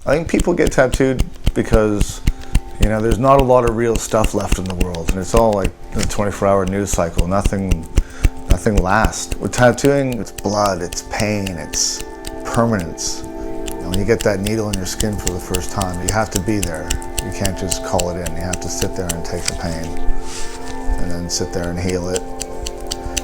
I think people get tattooed because, there's not a lot of real stuff left in the world, and it's all like the 24-hour news cycle. Nothing lasts. With tattooing, it's blood, it's pain, it's permanence. When you get that needle in your skin for the first time, you have to be there. You can't just call it in. You have to sit there and take the pain, and then sit there and heal it.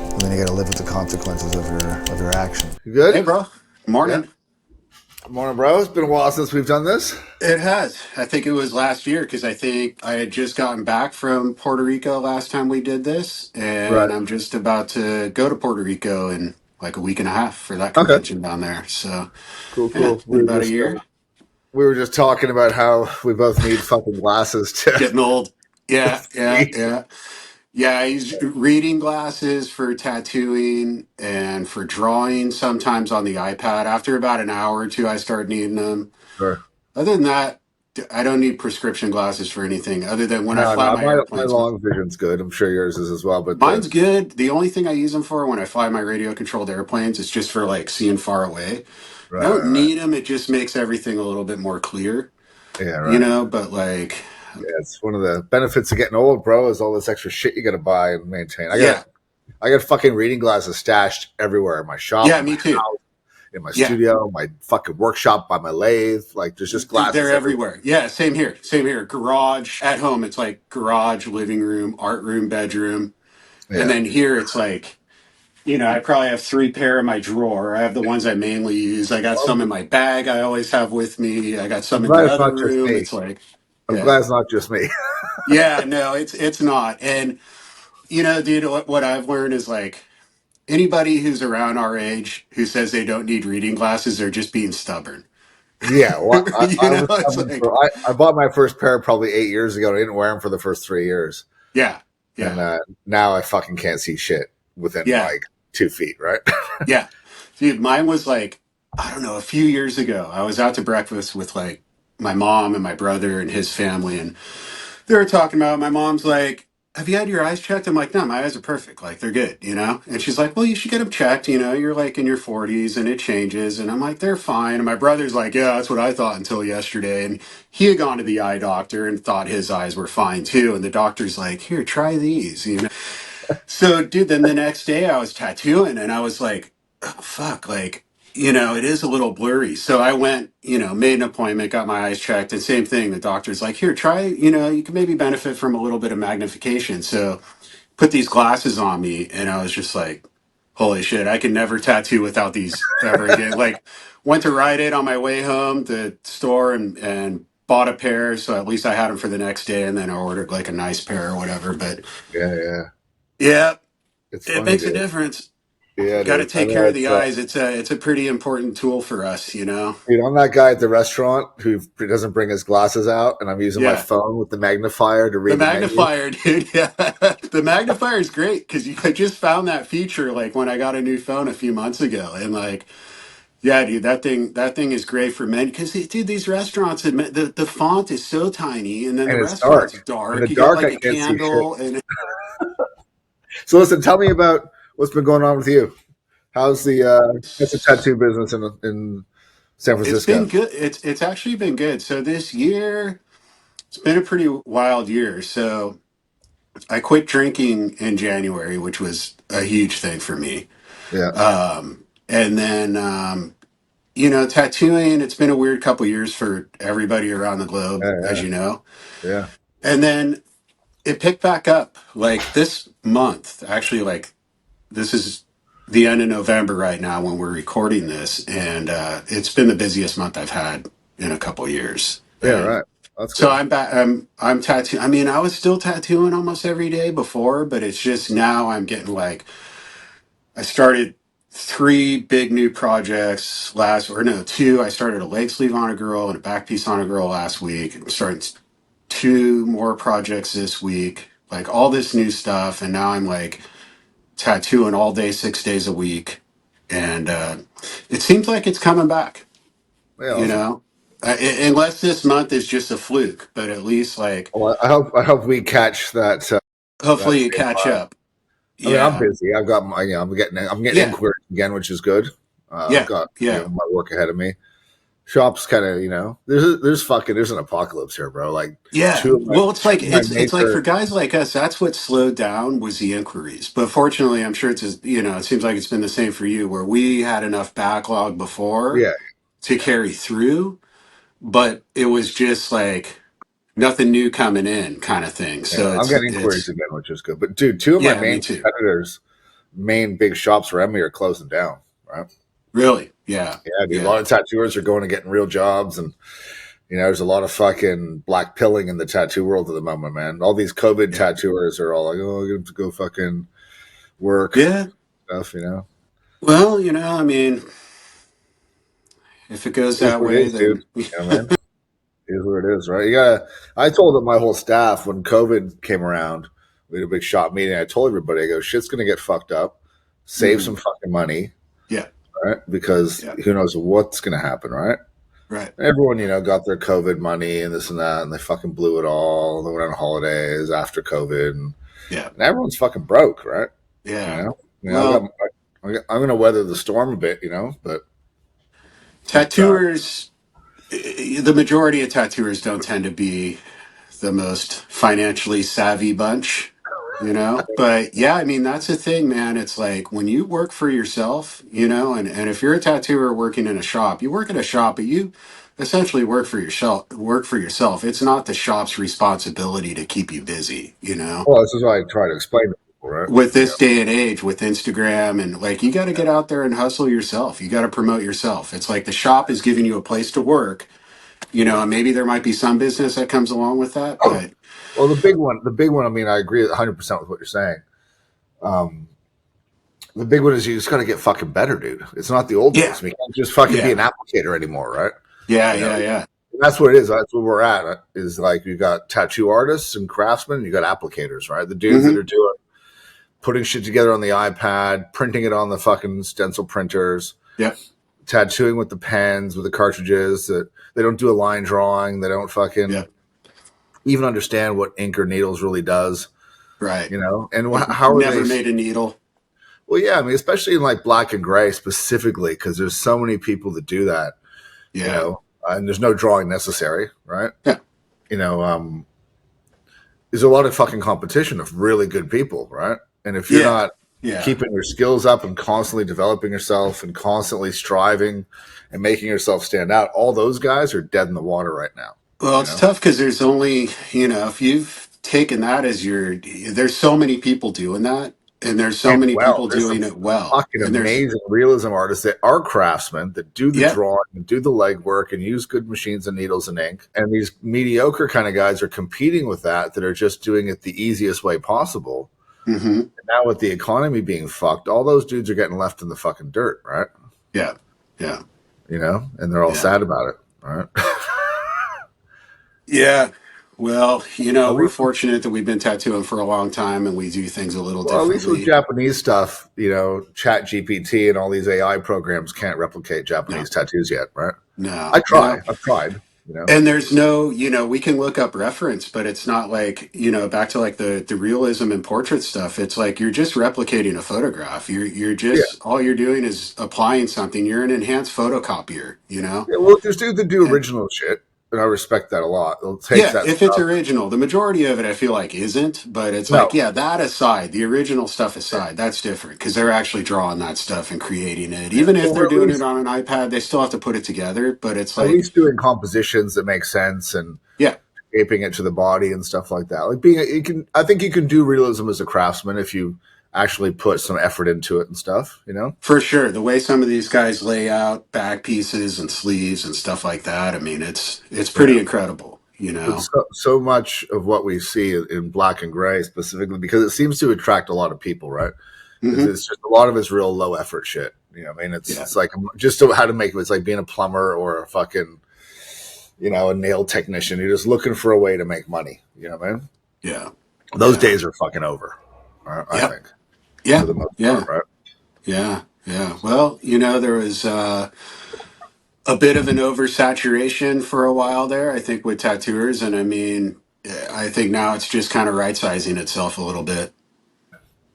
And then you got to live with the consequences of your action. You good? Hey, bro. Morning. Yeah. Morning, bro. It's been a while since we've done this. It has. I think it was last year because I think I had just gotten back from Puerto Rico last time we did this, Right. and I'm just about to go to Puerto Rico in like a week and a half for that Okay. convention down there. So, Cool. yeah, it's been about a year. We were just talking about how we both need fucking glasses to Getting old. Yeah. Yeah, I use reading glasses for tattooing and for drawing sometimes on the iPad. After about an hour or two, I start needing them. Sure. Other than that, I don't need prescription glasses for anything other than when I No, fly my my airplanes. long vision's good. I'm sure yours is as well. But Mine's good. The only thing I use them for when I fly my radio controlled airplanes is just for like seeing far away. I don't right. need them. It just makes everything a little bit more clear, Yeah, right. but like, Yeah, it's one of the benefits of getting old, bro, is all this extra shit you got to buy and maintain. yeah. I got fucking reading glasses stashed everywhere in my shop, Yeah, in me my too. house, in my Yeah. studio, my fucking workshop, by my lathe. Like, there's just glasses They're everywhere. Yeah, same here. Same here. Garage. At home, it's like garage, living room, art room, bedroom. Yeah. And then here, it's like, I probably have 3 pair in my drawer. I have the ones I mainly use. I got some in my bag I always have with me. I got I'm some in glad the it's other not just room. me. It's like, I'm yeah. glad it's not just me. Yeah, no, it's not. And, dude, what I've learned is like, anybody who's around our age who says they don't need reading glasses, they're just being stubborn. Yeah, well, It's like, I bought my first pair probably 8 years ago, and I didn't wear them for the first 3 years. yeah, And yeah, now I fucking can't see shit within yeah, like 2 feet, right? yeah. Dude, mine was like, I don't know, a few years ago. I was out to breakfast with like my mom and my brother and his family, and they were talking about my mom's like, have you had your eyes checked? I'm like, no, my eyes are perfect. Like, they're good. And she's like, well, you should get them checked. You're like in your 40s and it changes. And I'm like, they're fine. And my brother's like, yeah, that's what I thought until yesterday. And he had gone to the eye doctor and thought his eyes were fine too. And the doctor's like, here, try these. So, dude, then the next day I was tattooing and I was like, oh, fuck, like, it is a little blurry. So I went, made an appointment, got my eyes checked, and same thing. The doctor's like, here, try, you can maybe benefit from a little bit of magnification. So put these glasses on me, and I was just like, holy shit, I can never tattoo without these ever again. Like, went to Rite Aid on my way home, the store, and bought a pair. So at least I had them for the next day, and then I ordered like a nice pair or whatever. But Yeah. yeah, It's it funny, makes a dude. difference. Yeah, Got to dude. I take care know of the eyes. It's a pretty important tool for us. dude, I'm that guy at the restaurant who doesn't bring his glasses out, and I'm using my Yeah, phone with the magnifier to the read the menu. magnifier, dude. Yeah, the magnifier is great because I just found that feature like when I got a new phone a few months ago, and like, yeah, dude, that thing is great for men because dude, these restaurants, the font is so tiny, and then the And it's restaurant's dark. In the dark. You got dark, like I a can't see shit. candle, and So listen, tell me about what's been going on with you. How's the tattoo business in San it's been Francisco? good. It's actually been good. So this year, it's been a pretty wild year. So I quit drinking in January, which was a huge thing for me. Yeah, And then, tattooing, it's been a weird couple years for everybody around the globe, as yeah, you know. yeah. And then it picked back up like this month, actually, like this is the end of November right now when we're recording this. And it's been the busiest month I've had in a couple years. Yeah, And right. That's so good. I'm back. I'm tattooing. I mean, I was still tattooing almost every day before, but it's just now I'm getting like I started 3 big new projects last, or no, two. I started a leg sleeve on a girl and a back piece on a girl last week. I'm starting 2 more projects this week. Like all this new stuff, and now I'm like tattooing all day, 6 days a week, and it seems like it's coming back. Yeah, You awesome. know, unless this month is just a fluke, but at least like Well, I hope we catch that hopefully you same catch vibe. up. I mean, I'm Yeah, busy. I've got I'm getting yeah, inquiries again, which is good. I've yeah, got yeah. my work ahead of me. shops kind of, there's an apocalypse here, bro. Like Yeah, two of my well, it's two like of my it's like for major, guys like us, that's what slowed down was the inquiries. But fortunately, I'm sure it seems like it's been the same for you, where we had enough backlog before yeah, to carry through, but it was just like nothing new coming in, kind of thing. yeah. So I'm getting inquiries it's again, which is good. But dude, two of my yeah, me main too. competitors, main big shops around me are closing down. Right? Really, yeah, Yeah, dude. A yeah, lot of tattooers are going and getting real jobs, and there's a lot of fucking black pilling in the tattoo world at the moment, man. All these COVID yeah, tattooers are all like, "Oh, I have to go fucking work yeah. stuff." Well, I mean, if it goes It is that what it way, is, dude. then Man. It is what it is, right? You gotta. I told my whole staff when COVID came around, we had a big shop meeting. I told everybody, I go, shit's gonna get fucked up. Save mhm, some fucking money, yeah, right? Because yeah, who knows what's gonna happen, right? right, Everyone, got their COVID money and this and that, and they fucking blew it all. They went on holidays after COVID, yeah, and everyone's fucking broke, right? You yeah. know, Well, I'm gonna weather the storm a bit, but it's tattooers, the majority of tattooers don't tend to be the most financially savvy bunch. But yeah, I mean, that's the thing, man. It's like when you work for yourself, and if you're a tattooer working in a shop, you work at a shop, but you essentially work for yourself. It's not the shop's responsibility to keep you busy. well, this is what I try to explain to people, right? With Yeah. this day and age, with Instagram, and like, you got to get out there and hustle yourself. You got to promote yourself. It's like the shop is giving you a place to work, and maybe there might be some business that comes along with that, but Well, the big one. I mean, I agree 100% with what you're saying. Um, the big one is you just got to get fucking better, dude. It's not the old yeah, days. I mean, you can't just fucking be an yeah, applicator anymore, right? yeah, You know, yeah, yeah, and that's what it is. That's where we're at. Is like you got tattoo artists and craftsmen, and you got applicators, right? The dudes that hmm are doing putting shit together on the iPad, printing it on the fucking stencil printers, yep, tattooing with the pens, with the cartridges. That they don't do a line drawing. They don't fucking yep, even understand what ink or needles really does. right. And Like, how are they? never made a needle. Well, yeah, I mean, especially in like black and gray specifically, because there's so many people that do that, Yeah, and there's no drawing necessary, right? yeah, You know, um, there's a lot of fucking competition of really good people, right? And if you're yeah, not yeah. keeping your skills up and constantly developing yourself and constantly striving and making yourself stand out, all those guys are dead in the water right now. Well, You it's know? tough because there's only, if you've taken that as there's so many people doing that, and there's so And many well, people there's some doing it well, fucking and there's, amazing realism artists that are craftsmen that do the yeah, drawing and do the legwork and use good machines and needles and ink. And these mediocre kind of guys are competing with that are just doing it the easiest way possible. hmm And now with the economy being fucked, all those dudes are getting left in the fucking dirt, right? yeah, yeah, And they're all yeah. sad about it, right? Yeah. Well, at we're least, fortunate that we've been tattooing for a long time and we do things a little well, at least with differently. Japanese stuff, Chat GPT and all these AI programs can't replicate No, Japanese tattoos yet, right? I no, try. no. I've tried. And there's no, we can look up reference, but it's not like, back to like the realism and portrait stuff. It's like you're just replicating a photograph. You're Yeah. just all you're doing is applying something. You're an enhanced photocopier. Yeah, well, there's dudes that do And original shit, and I respect that a lot. They'll take yeah, that if it's stuff. original, the majority of it I feel like isn't, but it's like, No, yeah, that aside, the original stuff aside, that's different because they're actually drawing that stuff and creating it. yeah. Even if Or they're at doing it least on an iPad, they still have to put it together. But it's at like, least doing compositions that make sense and yeah, shaping it to the body and stuff like that. Like you can. I think you can do realism as a craftsman if you actually put some effort into it and stuff. for sure. The way some of these guys lay out back pieces and sleeves and stuff like that, I mean, it's Yeah. pretty incredible. But so much of what we see in black and gray specifically because it seems to attract a lot of people, right? Is hmm it's just a lot of it's real low effort shit. I mean, Yeah, it's like just how to make it. It's like being a plumber or a fucking a nail technician. You're just looking for a way to make money. Man. yeah, Those yeah, days are fucking over. I yep, think for yeah, the most part, yeah, right? yeah, yeah. Well, there was. A bit of an oversaturation for a while there, I think, with tattooers. And I mean, I think now it's just kind of right sizing itself a little bit.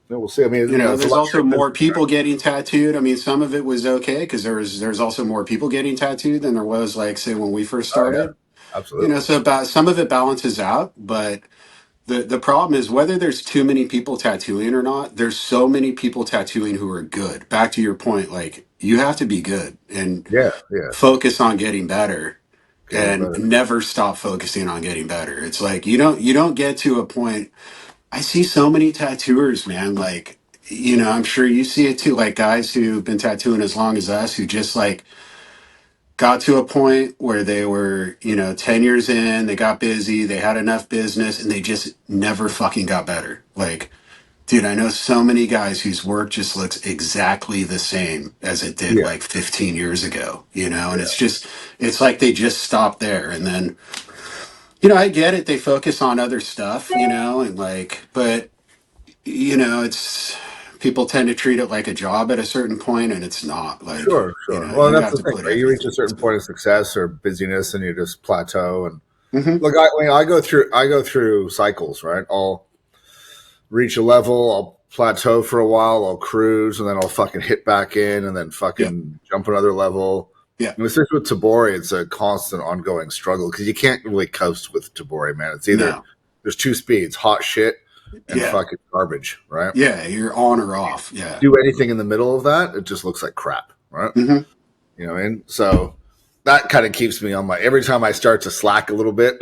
No, we'll see. I mean, You know, it's a there's also luxury more business, right? people getting tattooed. I mean, some of it was okay because there's also more people getting tattooed than there was, like, say, when we first Oh yeah, started. You know, absolutely. so about some of it balances out, but the problem is whether there's too many people tattooing or not, there's so many people tattooing who are good. Back to your point, like, you have to be good and Yeah, yeah, focus on getting better getting and better. never stop focusing on getting better. It's like you don't get to a point. I see so many tattooers, man, like, you know, I'm sure you see it too, like guys who've been tattooing as long as us who just like got to a point where they were, you know, 10 years in, they got busy, they had enough business, and they just never fucking got better. Like, dude, I know so many guys whose work just looks exactly the same as it did Yeah, like 15 years ago, you know, and yeah, it's like they just stopped there. And then, you know, I get it. They focus on other stuff, you know, and like, but, you know, it's, people tend to treat it like a job at a certain point, and it's not like, sure, you sure. know, Well, you that's have the to thing, put right? You reach everything a certain into point of success or busyness, and you just plateau. And it. Hmm. look, I go through cycles, right? I'll reach a level, I'll plateau for a while, I'll cruise, and then I'll fucking hit back in, and then Yeah. fucking jump another level. Yeah. And especially with Tabori, it's a constant, ongoing struggle because you can't really coast with Tabori, man. It's either No. there's two speeds: hot shit and Yeah. fucking garbage, right? Yeah. You're on or off. Yeah. Do anything in the middle of that, it just looks like crap, right? Hmm. You know what I mean? So that kind of keeps me on my. Every time I start to slack a little bit,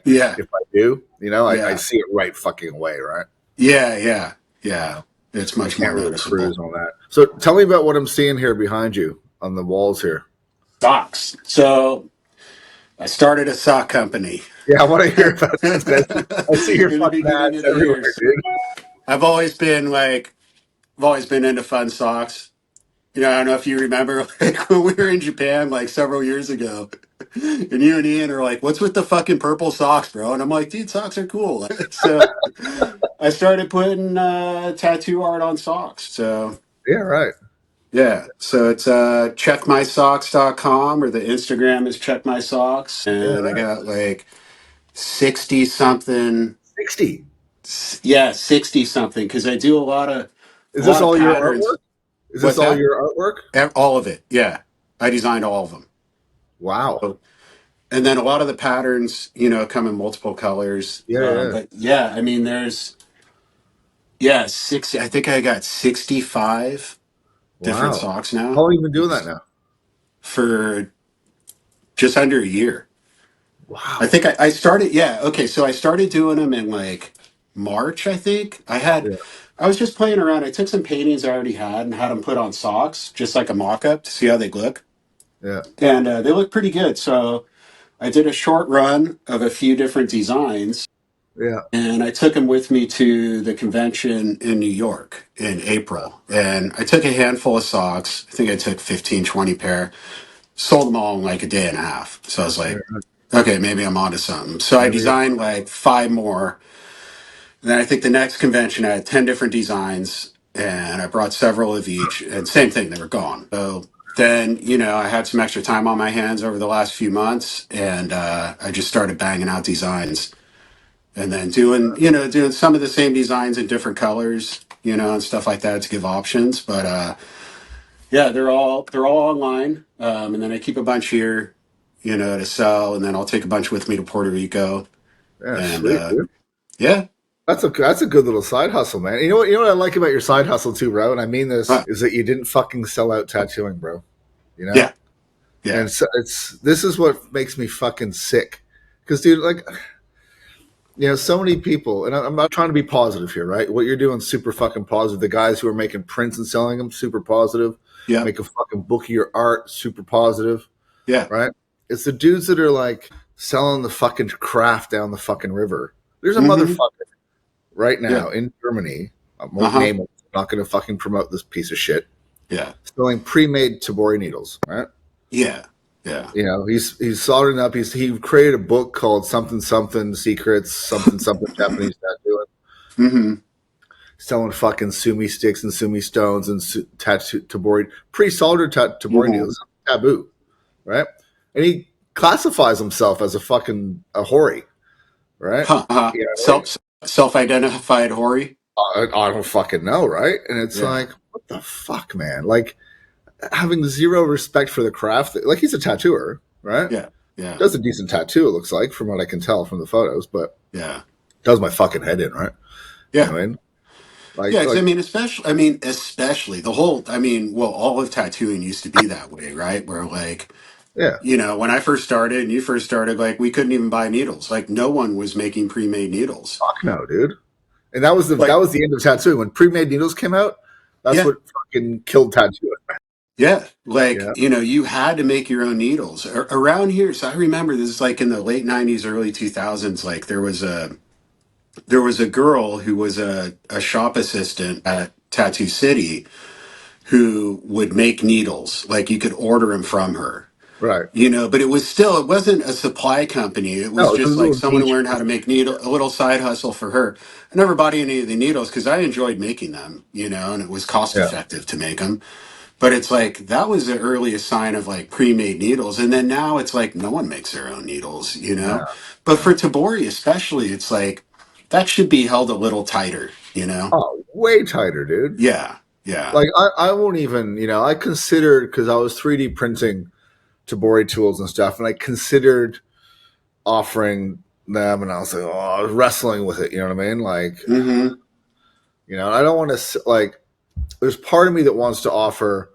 Yeah. if I do, I Yeah. see it right fucking away, right? Yeah. Yeah. You Yeah. know, It's I much can't more really cruise noticeable. on that. So tell me about what I'm seeing here behind you on the walls here. Socks. So I started a sock company Yeah, I want to hear in about this, man. I see your the fucking beginning ads of the everywhere, years. dude. I've always been into fun socks. You know, I don't know if you remember, like when we were in Japan, like several years ago, and you and Ian are like, "What's with the fucking purple socks, bro?" And I'm like, "Dude, socks are cool." So I started putting tattoo art on socks. So Yeah, right. yeah, so it's checkmysocks.com, or the Instagram is checkmysocks, Yeah, and I right. got like 60 something. 60. Yeah, 60 something, because I do Is a this lot of all your artwork? patterns. Is this What's all that? your artwork? All of it. Yeah, I designed all of them. Wow. So, and then a lot of the patterns, you know, come in multiple colors. Yeah, yeah. But yeah, I mean, there's, yeah, 60. I think I got 65 different Wow. socks How now. long have you been doing that It's now? for just under a year. I Wow. think I started, yeah, okay, so I started doing them in like March, I think. Yeah, I was just playing around. I took some paintings I already had and had them put on socks, just like a mock up to see how they look. yeah, And they look pretty good. So I did a short run of a few different designs, yeah. and I took them with me to the convention in New York in April. And I took a handful of socks. I think I took 15, 20 pair, sold them all in like a day and a half. So I was Yeah. like, okay, maybe I'm onto something. So I Maybe you're designed like five more. And then I think the next convention I had 10 different designs, and I brought several of each, and same thing, they were gone. So then, you know, I had some extra time on my hands over the last few months, and I just started banging out designs, and then doing some of the same designs in different colors, you know, and stuff like that to give options. But yeah, they're all online, and then I keep a bunch here, you know, to sell, and then I'll take a bunch with me to Puerto Rico, yeah, and sweet, dude. yeah, That's a good little side hustle, man. You know what I like about your side hustle too, bro, and I mean this, uh, is that you didn't fucking sell out tattooing, bro. You know? yeah, yeah. And so this is what makes me fucking sick. Because dude, like, so many people, and I'm not trying to be positive here, right? What you're doing super fucking positive. The guys who are making prints and selling them, super positive. Yeah. Make a fucking book of your art, super positive, Yeah. right? It's the dudes that are like selling the fucking craft down the fucking river. There's a Hmm. motherfucker right Yeah. now in Germany. I Uh won't huh. name him. I'm not going to fucking promote this piece of shit. Yeah. Selling pre-made Tabori needles, right? Yeah. Yeah. He's soldering up. He created a book called something something secrets something something Japanese tattooing, Hmm. selling fucking sumi sticks and sumi stones and tattoo tabori pre-soldered tabori Hmm. needles, taboo, right? And he classifies himself as a hori, right? Huh, You know what I mean? self identified Hori. I don't fucking know, right? And it's Yeah, like, what the fuck, man? Like having zero respect for the craft. Like he's a tattooer, right? yeah, yeah, Does a decent tattoo, it looks like, from what I can tell from the photos, but yeah, does my fucking head in, right? You know yeah. what I mean? Yeah, 'cause Like, especially the whole, well, all of tattooing used to be that way, right? Where like, yeah, when I first started and you first started, like we couldn't even buy needles. Like no one was making pre-made needles. fuck no, dude. And that was the end of tattooing when pre-made needles came out. That's Yeah, what fucking killed tattooing. yeah. Yeah, Like, you had to make your own needles. Around here, so I remember this is like in the late 90s, early 2000s, like there was a girl who was a shop assistant at Tattoo City who would make needles. Like you could order them from her. right. But it wasn't a supply company. It was No, it's a just like little someone who niche learned how to make business. a little side hustle for her. I never bought any of the needles because I enjoyed making them, and it was cost Yeah. effective to make them. But it's like that was the earliest sign of like pre-made needles. And then now it's like no one makes their own needles. No, But for no. Tabori especially, it's like that should be held a little tighter. Oh, way tighter, dude. Yeah. Yeah. Like I won't even, I considered because I was 3D printing Tabori tools and stuff, and I considered offering them, and I was like, oh, I was wrestling with it. You know what I mean? Like, Mm-hmm. I don't want to like. There's part of me that wants to offer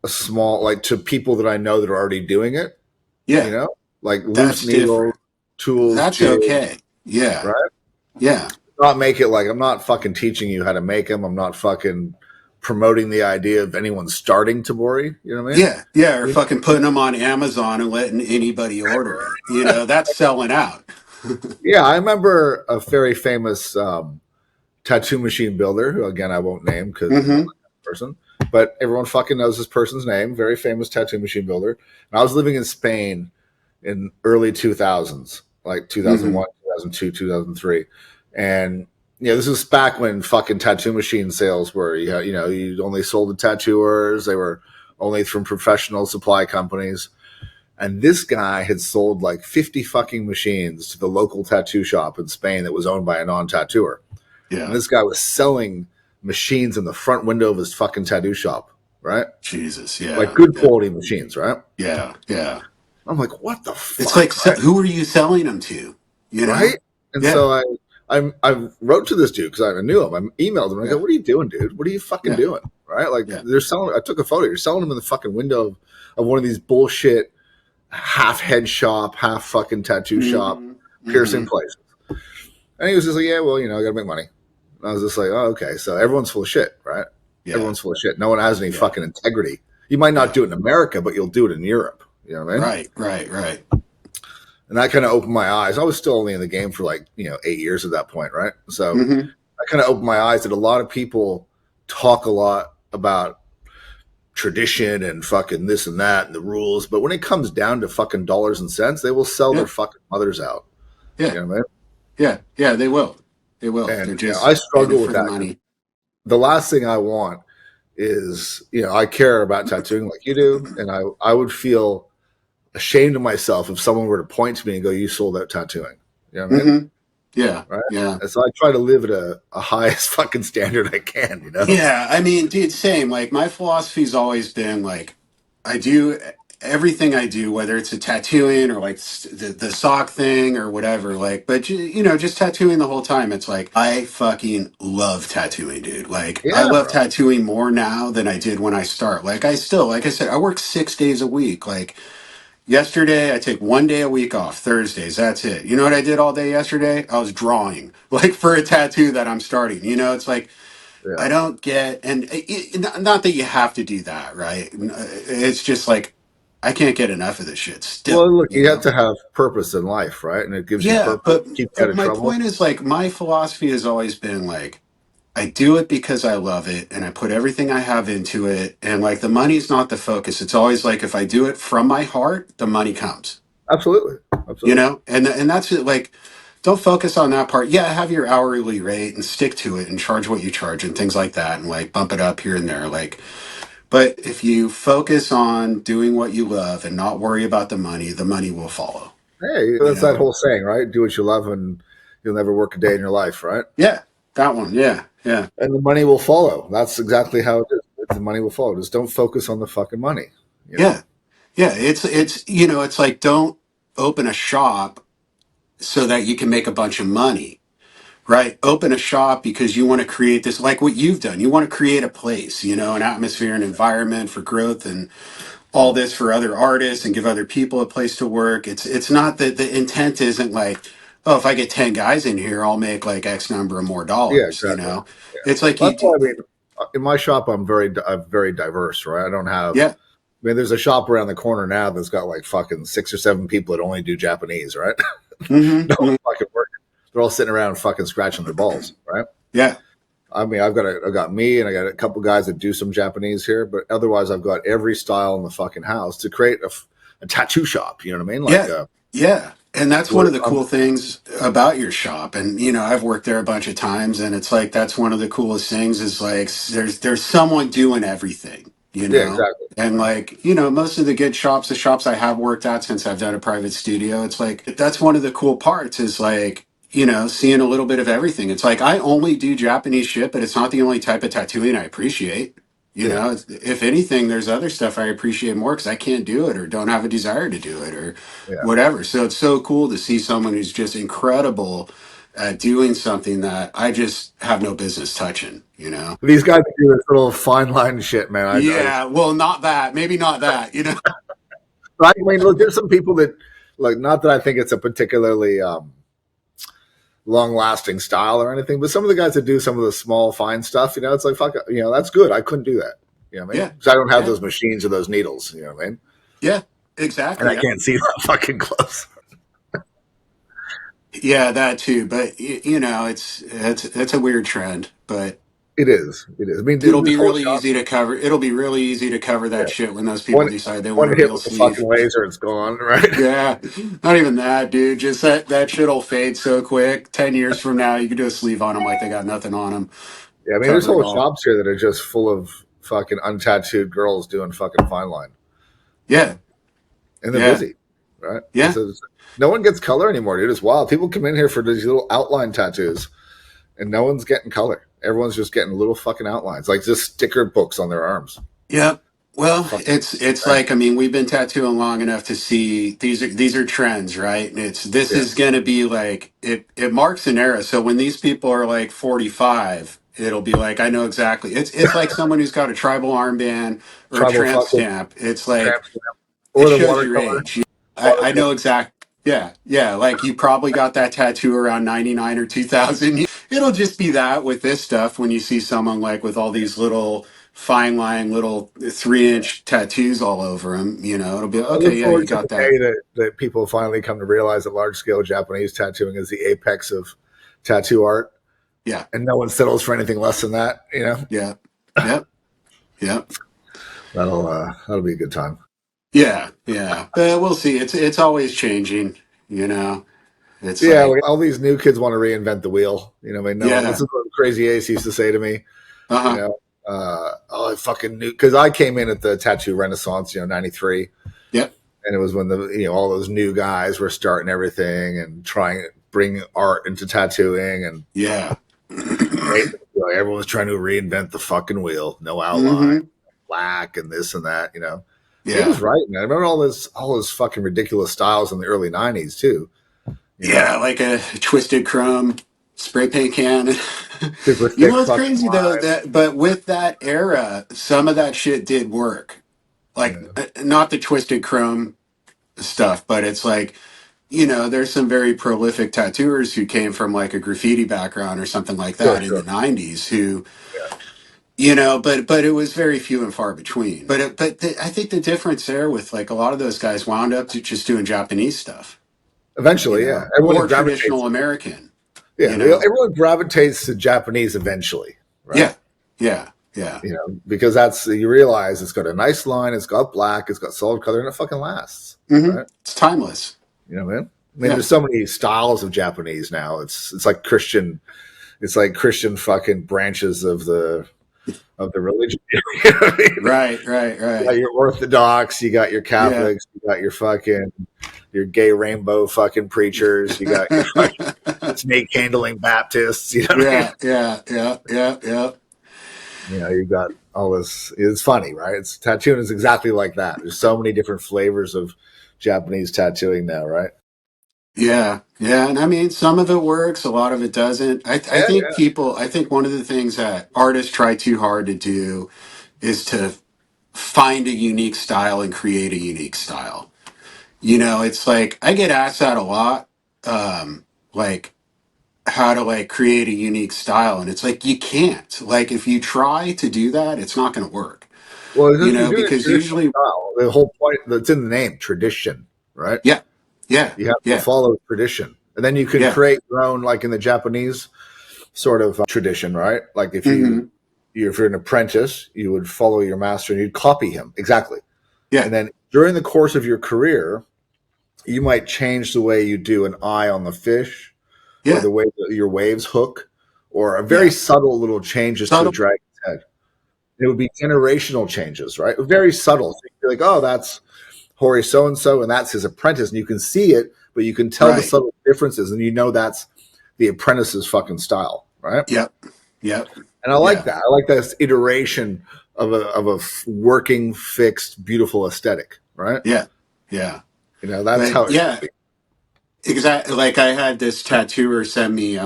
a small, like, to people that I know that are already doing it. Yeah. Like loose That's needles, different. tools, That's jigs, okay. Yeah. right? Yeah. Not make it like I'm not fucking teaching you how to make them. I'm not fucking promoting the idea of anyone starting Tabori. You know what I mean? Yeah, yeah, or fucking putting them on Amazon and letting anybody order it. That's selling out. Yeah, I remember a very famous tattoo machine builder, who again I won't name because I'm not Hmm. that person, but everyone fucking knows this person's name. Very famous tattoo machine builder. And I was living in Spain in early 2000s, like Hmm. 2001, 2002, 2003, and this was back when fucking tattoo machine sales were you only sold to tattooers. They were only from professional supply companies. And this guy had sold like 50 fucking machines to the local tattoo shop in Spain that was owned by a non-tattooer. And Yeah, this guy was selling machines in the front window of his fucking tattoo shop, right? Jesus, Like yeah, good yeah, quality machines, right? yeah, yeah. I'm like, what the It's like, fuck, right? who are you selling them to? You know? Right? And Yeah, so I wrote to this dude because I knew him. I emailed him. And I go, yeah, "What are you doing, dude? What are you fucking yeah, doing?" Right? Like yeah. they're selling. I took a photo. You're selling them in the fucking window of one of these bullshit half head shop, half fucking tattoo shop, Hmm. piercing Hmm. places. And he was just like, "Yeah, well, I got to make money." And I was just like, "Oh, okay." So everyone's full of shit, right? Yeah, Everyone's full of shit. No one has any yeah, fucking integrity. You might not yeah. do it in America, but you'll do it in Europe. You know what I mean? Right, right, right. And that kind of opened my eyes. I was still only in the game for like 8 years at that point, right? So Hmm. I kind of opened my eyes that a lot of people talk a lot about tradition and fucking this and that and the rules, but when it comes down to fucking dollars and cents, they will sell Yeah, their fucking mothers out. yeah, You know what I mean? yeah, yeah. They will. They will. And They're I just in it struggle with for the that because money. the last thing I want is I care about tattooing like you do, and I would feel ashamed of myself if someone were to point to me and go, "You sold out tattooing." You know what I mean? Hmm. Yeah, Right? yeah. And so I try to live at a highest fucking standard I can. Yeah, dude, same. Like, my philosophy's always been like, I do everything I do, whether it's a tattooing or like the sock thing or whatever. Like, but just tattooing the whole time. It's like I fucking love tattooing, dude. Like, I Yeah, love bro. tattooing more now than I did when I start. Like, like I said, I work 6 days a week. Like yesterday, I take one day a week off, Thursdays. That's it. You know what I did all day yesterday? I was drawing, like for a tattoo that I'm starting. It's like. Yeah. I don't get, and not that you have to do that, right? It's just like I can't get enough of this shit. Well, Still, look, you have to have purpose in life, right? And it gives you Yeah, purpose, but keep you out of my trouble. point is like my philosophy has always been like I do it because I love it, and I put everything I have into it, and like the money's not the focus. It's always like if I do it from my heart, the money comes. Absolutely. Absolutely. And that's it. Like, don't focus on that part. Yeah, have your hourly rate and stick to it and charge what you charge and things like that, and like bump it up here and there. Like, but if you focus on doing what you love and not worry about the money will follow. Hey, You that's that know? whole saying, right? Do what you love and you'll never work a day in your life, right? Yeah, that one. Yeah. Yeah. And the money will follow. That's exactly how it is. The money will follow. Just don't focus on the fucking money. You know? Yeah. Yeah. It's, you know, it's like, don't open a shop so that you can make a bunch of money. Right. Open a shop because you want to create this, like what you've done. You want to create a place, you know, an atmosphere, an environment for growth and all this for other artists and give other people a place to work. It's not that the intent isn't like, oh, if I get 10 guys in here, I'll make like X number of more Yeah, dollars, you exactly. know? Yeah. It's like That's why I mean, in my shop, I'm very diverse, right? I don't have. yeah. I mean, there's a shop around the corner now that's got like fucking 6 or 7 people that only do Japanese, right? No Mm-hmm. fucking working. They're all sitting around fucking scratching their balls, right? Yeah. I mean, I've got me and I got a couple guys that do some Japanese here, but otherwise, I've got every style in the fucking house to create a tattoo shop. You know what I mean? Like, Yeah. Yeah. And that's one where of the cool things about your shop. And, you know, I've worked there a bunch of times and it's like, that's one of the coolest things is like, there's someone doing everything, you yeah, know? exactly. And Right. like, you know, most of the good shops, the shops I have worked at since I've done a private studio, it's like, that's one of the cool parts is like, you know, seeing a little bit of everything. It's like, I only do Japanese shit, but it's not the only type of tattooing I appreciate. You Yeah, know, if anything, there's other stuff I appreciate more because I can't do it or don't have a desire to do it or yeah. whatever. So it's so cool to see someone who's just incredible at doing something that I just have no business touching, you know? These guys do this little fine line shit, man. Yeah, well, not that. Maybe not that, you know? I mean, look, there's some people that, like, not that I think it's a particularly long-lasting style or anything, but some of the guys that do some of the small, fine stuff, you know, it's like, fuck, you know, that's good. I couldn't do that. You know what I mean? Yeah. Because I don't have Yeah. those machines or those needles. You know what I mean? Yeah, And exactly. I can't see that fucking close. Yeah, that too. But, you know, it's a weird trend, but It is. It is. I mean, it'll this be whole really shop, easy to cover. It'll be really easy to cover yeah, that shit when those people one decide they want one a hit real with the sleeve. fucking laser, it's gone, right? Yeah, not even that, dude. Just that shit'll fade so quick. 10 years from now, you can do a sleeve on them like they got nothing on them. Yeah, I mean, there's Cover it whole all. shops here that are just full of fucking untattooed girls doing fucking fine line, Yeah, and they're yeah, busy, right? yeah, No one gets color anymore, dude. It's wild. People come in here for these little outline tattoos, and no one's getting color. Everyone's just getting little fucking outlines, like just sticker books on their arms. yeah. Well, Fucking it's right. like I mean, we've been tattooing long enough to see these are trends, right? And this Yeah, is gonna be like it marks an era. So when these people are like 45, it'll be like I know exactly. It's like someone who's got a tribal armband or a tribal tramp fucking stamp. It's like tramp stamp it or the shows your watercolor. age. I Watercolor. know exact. Yeah, yeah. Like you probably got that tattoo around 99 or 2000. It'll just be that with this stuff when you see someone like with all these little fine line, little 3-inch tattoos all over them. You know, it'll be I okay. look Yeah, you forward to the got that. day that people finally come to realize that large scale Japanese tattooing is the apex of tattoo art, Yeah, and no one settles for anything less than that. You know, yeah, yep, yep. that'll be a good time. Yeah, yeah. But we'll see. It's always changing. You know, it's Yeah, like all these new kids want to reinvent the wheel. You know, I mean, no one. This yeah. is what Crazy Ace used to say to me. Uh You huh. know, oh, I fucking knew because I came in at the tattoo renaissance, you know, '93, Yep. and it was when all those new guys were starting everything and trying to bring art into tattooing, and Yeah. everyone was trying to reinvent the fucking wheel, no outline, hmm black, and this and that. You know, he was Yeah. right, man. I remember all this fucking ridiculous styles in the early '90s too. You know, Yeah, like a twisted chrome spray paint can. super You thick know, it's fucking crazy though lines. that, but with that era, some of that shit did work. Like, Yeah. not the twisted chrome stuff, but it's like, you know, there's some very prolific tattooers who came from like a graffiti background or something like Sure, that in the sure. 90s who, Yeah. you know, but it was very few and far between. I think the difference there with like a lot of those guys wound up to just doing Japanese stuff, you Eventually, yeah. know, Everyone or gravitates. traditional American, Yeah, you know. everyone gravitates to Japanese eventually, right? Yeah, yeah, yeah. You know, because that's you realize it's got a nice line, it's got black, it's got solid color, and it fucking lasts, right? It's timeless. You know what I mean? I mean, Yeah. there's so many styles of Japanese now. It's like Christian fucking branches of the religion. You know what I mean? Right, right, You got right. your Orthodox, you got your Yeah. Catholics, you got your fucking your gay rainbow fucking preachers, you got your fucking snake handling Baptists. You know what I mean? Yeah. You know, you got all this. It's funny, right? It's tattooing is exactly like that. There's so many different flavors of Japanese tattooing now, right? Yeah, and I mean, some of it works, a lot of it doesn't. I Yeah, think people, I think one of the things that artists try too hard to do is to find a unique style and create a unique style. You know, it's like I get asked that a lot, like how to like create a unique style, and it's like you can't. Like if you try to do that, it's not going to work. well, You you're know, doing a because traditional usually, style. The whole point that's in the name, tradition, right? yeah, yeah, You have to yeah, follow tradition, and then you can yeah, create your own, like in the Japanese sort of tradition, right? Like hmm if you're an apprentice, you would follow your master and you'd copy him exactly. yeah, And then during the course of your career, you might change the way you do an eye on the fish, or yeah, the way that your waves hook, or a very yeah. subtle little changes to a Subtle, dragon's head. It would be generational changes, right? Very subtle. So you'd be like, oh, that's Hori so and so, and that's his apprentice, and you can see it, but you can tell the right? subtle differences, and you know that's the apprentice's fucking style, right? Yep, yep, And I like yeah, that. I like that iteration of a working, fixed, beautiful aesthetic, right? yeah, yeah. You know, that's But how it should yeah, be. exactly. Like I had this tattooer send me,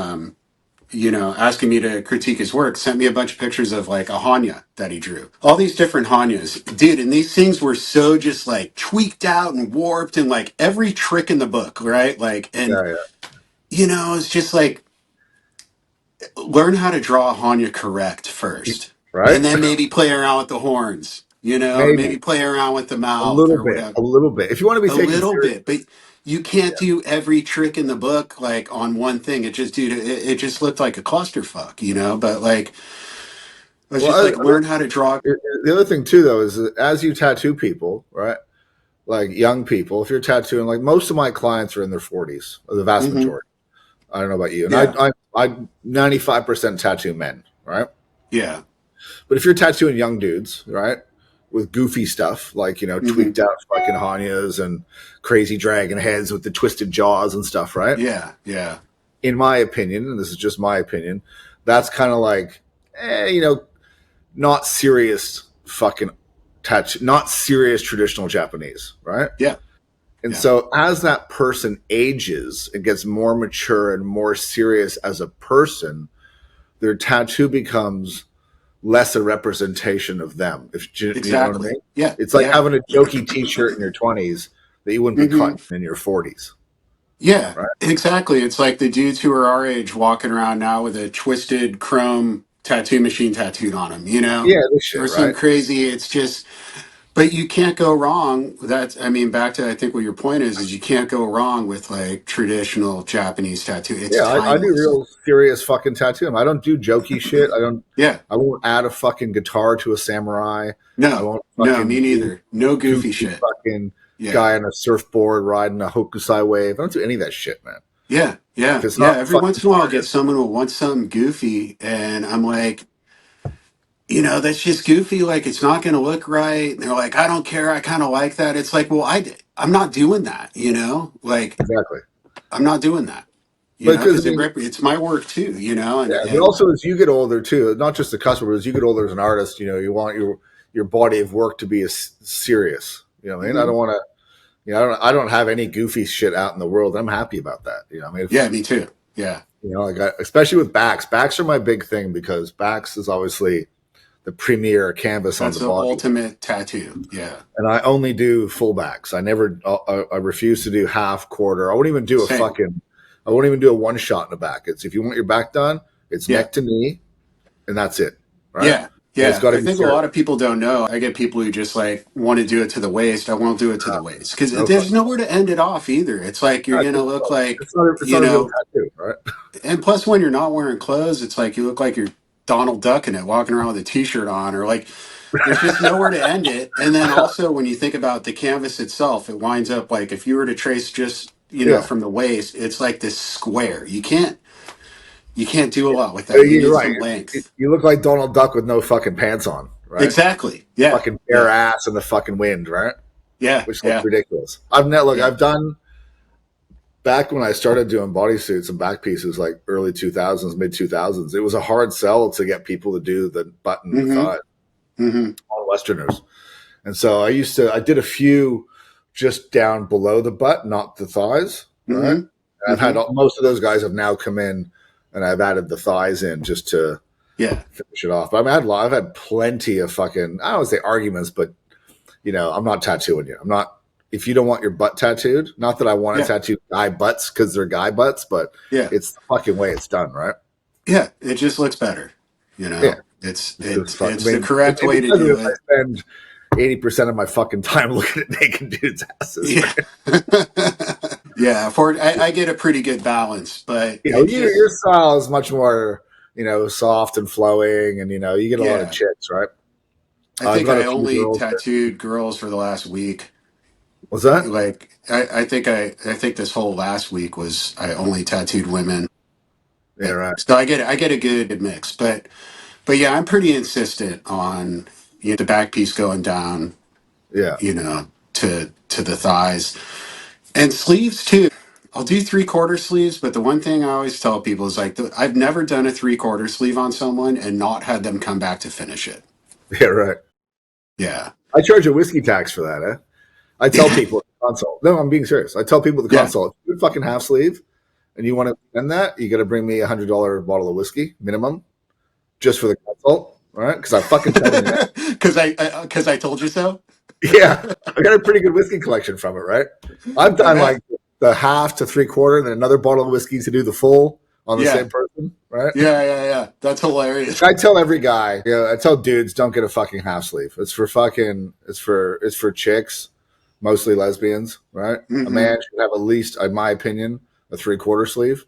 you know, asking me to critique his work, sent me a bunch of pictures of like a Hanya that he drew. All these different Hanyas. Dude, and these things were so just like tweaked out and warped and like every trick in the book, right? Like, and, Yeah, you know, it's just like, learn how to draw a Hanya correct yeah. first. Right? And then maybe play around with the horns, you know, or maybe Maybe play around with the mouth or whatever. a little bit. If you want to be A taken little serious, bit, but you can't do every trick in the book like on one thing. It just, dude, it just looked like a clusterfuck, you know. But like, I was well, just like, learn how to draw. the other thing too, though, is that as you tattoo people, right? Like young people, if you're tattooing, like most of my clients are in their 40s, or the vast Hmm. majority. I don't know about you, and Yeah, I 95% tattoo men, right? yeah, But if you're tattooing young dudes, right, with goofy stuff like hmm, tweaked out fucking Hanyas and crazy dragon heads with the twisted jaws and stuff, right? yeah, In my opinion, and this is just my opinion, that's kind of like, not serious fucking tattoo, not serious traditional Japanese, right? yeah, And yeah, so as that person ages and gets more mature and more serious as a person, their tattoo becomes less a representation of them. If you know what I exactly. mean? Yeah, It's like yeah, having a jokey T-shirt in your 20s that you wouldn't be hmm, cutting in your 40s, yeah, right? exactly. It's like the dudes who are our age walking around now with a twisted chrome tattoo machine tattooed on them, you know, Yeah, this or shit, some right? crazy. It's just. But you can't go wrong. That's, I mean, back to I think what your point is you can't go wrong with like traditional Japanese tattoo. It's Yeah, I do timeless. real serious fucking tattoo. I don't do jokey shit. I don't. Yeah. I won't add a fucking guitar to a samurai. I No, won't no, me fucking do neither. No goofy goofy shit. fucking Yeah. guy on a surfboard riding a hokusai wave. I don't do any of that shit, man. Yeah. If Yeah. it's Yeah. not Every fucking once in a while, I'll get artist, someone who wants something goofy. And I'm like, you know, that's just goofy. Like, it's not going to look right. And they're like, I don't care. I kind of like that. It's like, well, I'm not doing that, you know? Like, exactly. I'm not doing that, you know, Because I because mean, it's my work too, you know? yeah, but And also as you get older too, not just the customer, but as you get older as an artist, you want your body of work to be serious. You know what I mean? I mhm. don't want to. I don't have any goofy shit out in the world. I'm happy about that. I mean, Yeah, me too. Yeah. especially with backs. Backs are my big thing because backs is obviously the premier canvas on That's the the body, ultimate tattoo. Yeah. and I only do full backs. I never. I refuse to do half, quarter. Same. I won't even do a one shot in the back. It's if you want your back done, it's Yeah. neck to knee, and that's it. Right? Yeah. And it's Yeah. got to I be think a serious. lot of people don't know. I get people who just like want to do it to the waist. I won't do it to the waist because No there's fucking. nowhere to end it off either. It's like you're going to look like, It's you not a real know, tattoo, right? and plus when you're not wearing clothes, it's like you look like you're Donald Duck in it, walking around with a t-shirt on or like there's just nowhere to end it. And then also when you think about the canvas itself, it winds up like if you were to trace just, you know, Yeah, from the waist, it's like this square. You can't do a lot with that. You you're need right. some length. You look like Donald Duck with no fucking pants on, right? Exactly. Yeah. Fucking bare Yeah. ass in the fucking wind, right? Yeah. Which looks Yeah. ridiculous. I've Yeah. done back when I started doing bodysuits and back pieces, like early 2000s, mid 2000s, it was a hard sell to get people to do the button Mm-hmm. thigh Mm-hmm. on Westerners. And so I did a few just down below the butt, not the thighs. Right. Mm-hmm. I've had most of those guys have now come in, and I've added the thighs in just to finish it off. But I've had plenty of fucking, I don't say arguments, but I'm not tattooing you. I'm not. If you don't want your butt tattooed, not that I want to tattoo guy butts because they're guy butts, but it's the fucking way it's done, right? Yeah, it just looks better. Yeah. It's the correct way to do it. I spend 80% of my fucking time looking at naked dudes' asses. Yeah. Yeah, I get a pretty good balance, but your style is much more, soft and flowing, and you get a lot of chicks, right? I think I only tattooed girls for the last week. What's that? Like I think this whole last week was I only tattooed women. Yeah, right. So I get a good mix, but yeah, I'm pretty insistent on the back piece going down. Yeah. To the thighs and sleeves too. I'll do 3/4 sleeves, but the one thing I always tell people is like I've never done a 3/4 sleeve on someone and not had them come back to finish it. Yeah, right. Yeah. I charge a whiskey tax for that, eh? I tell people at the consult. No, I'm being serious. I tell people at the consult, if you're fucking half sleeve and you want to spend that, you got to bring me $100 bottle of whiskey minimum, just for the consult, right? Because I fucking tell you that. Because I told you so. Yeah, I got a pretty good whiskey collection from it, right? I've done like the half to 3/4, and then another bottle of whiskey to do the full on the same person, right? Yeah. That's hilarious. I tell every guy, I tell dudes, don't get a fucking half sleeve. It's for chicks, mostly lesbians, right? Mm-hmm. A man should have at least, in my opinion, a 3/4 sleeve.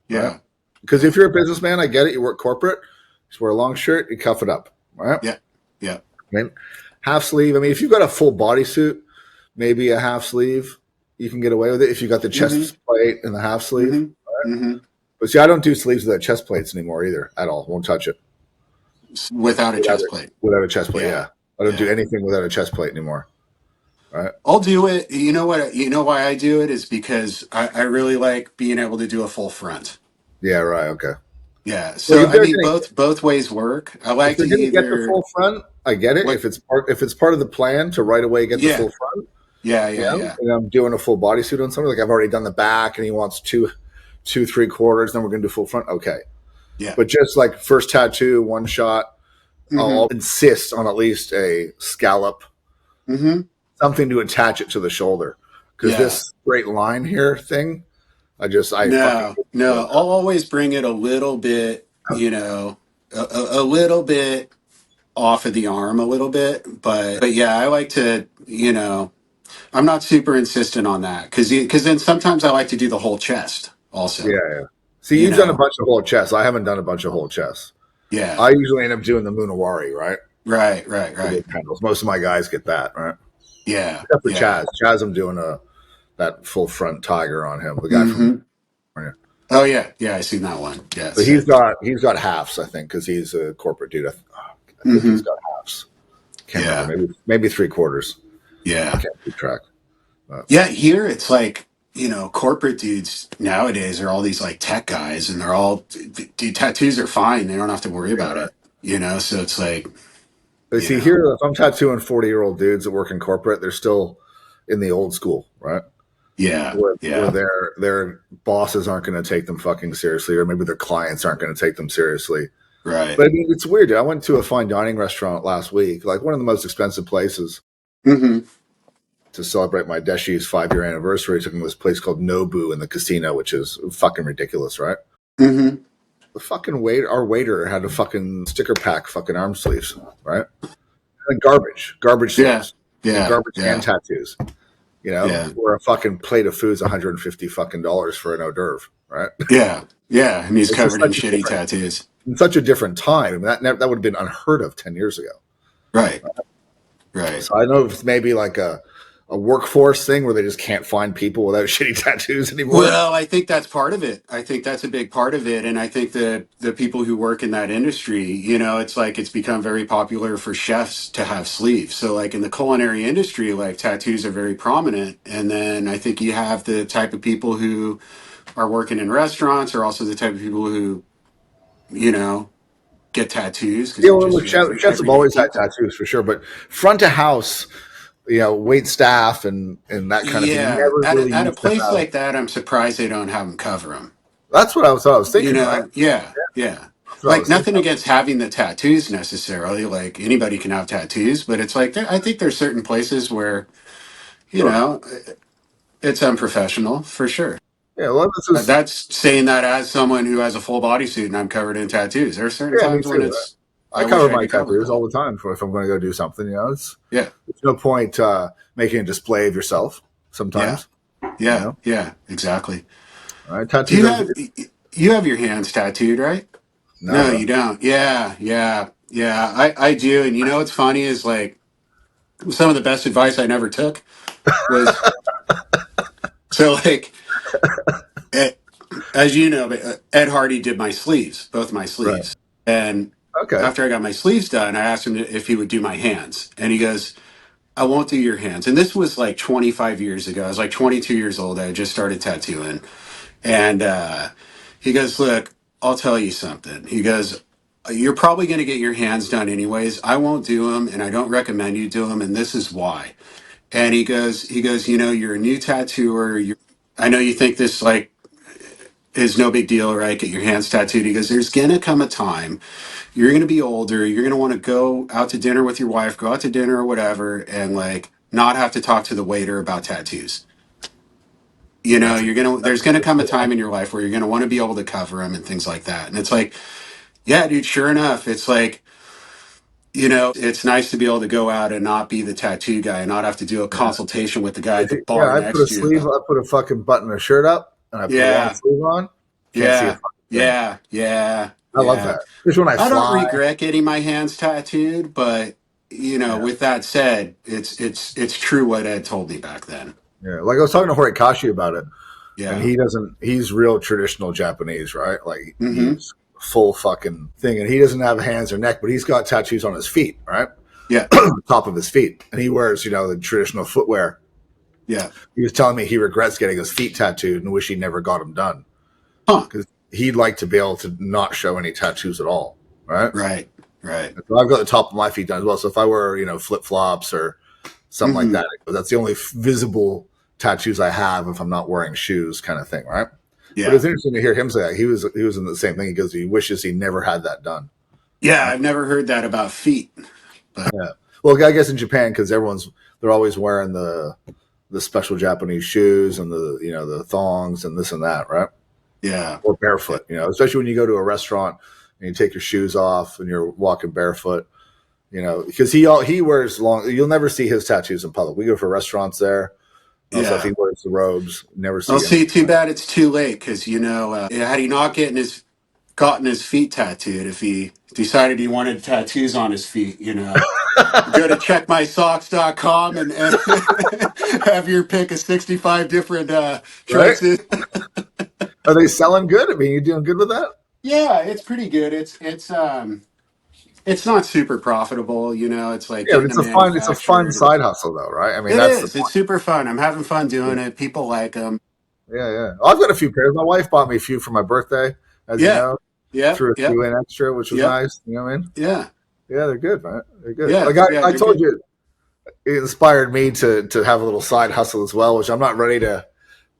Yeah. Right? Because if you're a businessman, I get it. You work corporate, you just wear a long shirt, you cuff it up, right? Yeah. I mean, half sleeve. I mean, if you've got a full bodysuit, maybe a half sleeve, you can get away with it. If you got the chest plate and the half sleeve, right? But see, I don't do sleeves without chest plates anymore either at all. Won't touch it without a chest plate. Without a chest plate, yeah. I don't do anything without a chest plate anymore. Right. I'll do it. You know what? You know why I do it is because I really like being able to do a full front. Yeah. Right. Okay. Yeah. So I mean, both ways work. I like to either get the full front. I get it. If it's part of the plan to right away get the full front. Yeah. And I'm doing a full bodysuit on something, like I've already done the back, and he wants two 3/4. Then we're going to do full front. Okay. Yeah. But just like first tattoo, one shot, I'll insist on at least a scallop, something to attach it to the shoulder, because this straight line here thing, I'll always bring it a little bit, a little bit off of the arm a little bit, but yeah, I like to, I'm not super insistent on that because then sometimes I like to do the whole chest also. Yeah. See, you've done a bunch of whole chests. I haven't done a bunch of whole chests. Yeah. I usually end up doing the Munawari, right? Right. Most of my guys get that, right? Yeah. Except for Chaz. Chaz, I'm doing that full front tiger on him. The guy from California. Oh yeah, I seen that one. Yeah. So he's got halves, I think, because he's a corporate dude. I think he's got halves. Can't remember. Maybe 3/4. Yeah. I can't keep track. Yeah, here it's like, corporate dudes nowadays are all these like tech guys, and they're all, dude, tattoos are fine. They don't have to worry about it, so it's like. But see, here, if I'm tattooing 40-year-old dudes that work in corporate, they're still in the old school, right? Yeah. Where their bosses aren't going to take them fucking seriously, or maybe their clients aren't going to take them seriously. Right. But I mean, it's weird, dude. I went to a fine dining restaurant last week, like one of the most expensive places. To celebrate my Deshi's 5-year anniversary, took him to this place called Nobu in the casino, which is fucking ridiculous, right? The fucking our waiter had a fucking sticker pack fucking arm sleeves, right? Like garbage sleeves. Garbage hand tattoos. Where a fucking plate of food's $150 fucking dollars for an hors d'oeuvre, right? Yeah, and he's covered in shitty tattoos. In such a different time, I mean, that would have been unheard of 10 years ago. Right. So I know it's maybe like a a workforce thing where they just can't find people without shitty tattoos anymore? Well, I think that's part of it. I think that's a big part of it. And I think that the people who work in that industry, it's like it's become very popular for chefs to have sleeves. So, like in the culinary industry, like tattoos are very prominent. And then I think you have the type of people who are working in restaurants, or also the type of people who, you know, get tattoos because Yeah, they're well, just look, your chefs have everyday always had people. tattoos for sure, but front of house, wait staff and that kind of thing Yeah, never really at a used to place have. like that, I'm surprised they don't have them cover them. That's what I was thinking, right? Yeah, yeah. That's what I Like was thinking. nothing against having the tattoos necessarily. Like anybody can have tattoos, but it's like I think there's certain places where you Sure. know it's unprofessional for sure. Yeah, well, this is That's saying that as someone who has a full bodysuit and I'm covered in tattoos. There are certain yeah, me times when too. it's I I wish cover I my could cover tattoos them. all the time for if I'm going to go do something. Yeah, There's no point making a display of yourself. yeah, Sometimes, yeah, yeah. Exactly. right? Do Tattoos you are have you have your hands tattooed, right? no, No, bro. you don't. Yeah, yeah, yeah. I do. And you know what's funny is like some of the best advice I never took was so like Ed, as you know, Ed Hardy did my sleeves, both my Right. sleeves. And Okay. after I got my sleeves done, I asked him if he would do my hands. And he goes, I won't do your hands. And this was like 25 years ago. I was like 22 years old. I had just started tattooing. And he goes, look, I'll tell you something. He goes, you're probably going to get your hands done anyways. I won't do them, and I don't recommend you do them. And this is why. And you're a new tattooer. I know you think this like is no big deal, right? Get your hands tattooed. He goes, there's gonna come a time you're gonna be older. You're gonna want to go out to dinner with your wife, go out to dinner or whatever, and like not have to talk to the waiter about tattoos. That's a There's gonna come a good time in your life where you're gonna want to be able to cover them and things like that. And it's like, yeah, dude, sure enough, it's like, it's nice to be able to go out and not be the tattoo guy and not have to do a yeah. consultation with the guy at the Yeah, bar I put a next to you sleeve. about, I put a fucking button, a shirt up, and I put a long yeah, sleeve on. Can't see a yeah, fucking thing. yeah, yeah, I love yeah. that. Especially when I I don't fly. regret getting my hands tattooed, but Yeah, with that said, it's true what Ed told me back then. yeah. Like I was talking to Horikashi about it, and Yeah. he doesn't. He's real traditional Japanese, right? Like Mm-hmm. he's full fucking thing, and he doesn't have hands or neck, but he's got tattoos on his feet, right? Yeah. Top of his feet, and he wears the traditional footwear. Yeah. He was telling me he regrets getting his feet tattooed and wish he never got them done Huh. because he'd like to be able to not show any tattoos at all, right? Right. Right. So I've got the top of my feet done as well. So if I wear, flip flops or something like Mm-hmm. that, that's the only visible tattoos I have if I'm not wearing shoes, kind of thing, right? But Yeah. it's interesting to hear him say that. He was in the same thing. He goes, he wishes he never had that done. Yeah. Right? I've never heard that about feet, but Yeah. Well, I guess in Japan because they're always wearing the special Japanese shoes and the thongs and this and that, right? yeah. Or Yeah. barefoot, especially when you go to a restaurant and you take your shoes off and you're walking barefoot. Because he wears long. You'll never see his tattoos in public. We go for restaurants there. Also, if he Yeah. wears the robes, never I'll see him. see. Too bad it's too late because had he not gotten his feet tattooed, if he decided he wanted tattoos on his feet, go to checkmysocks.com and have your pick of 65 different Right? choices. Are they selling good? I mean, you doing good with that? Yeah, it's pretty good. It's not super profitable, it's like Yeah, but getting a it's a fun manufactured. side hustle though, right? I mean, It that's the is. It's point. super fun. I'm having fun doing it. People like them. Yeah, yeah. I've got a few pairs. My wife bought me a few for my birthday, as you Yeah. know. Yep. Threw a Yep. few in extra, which was Yep. nice. You know what I mean? Yeah. Yeah, they're good, man. They're good. Yeah. Like Yeah. I They're told good. you, it inspired me to have a little side hustle as well, which I'm not ready to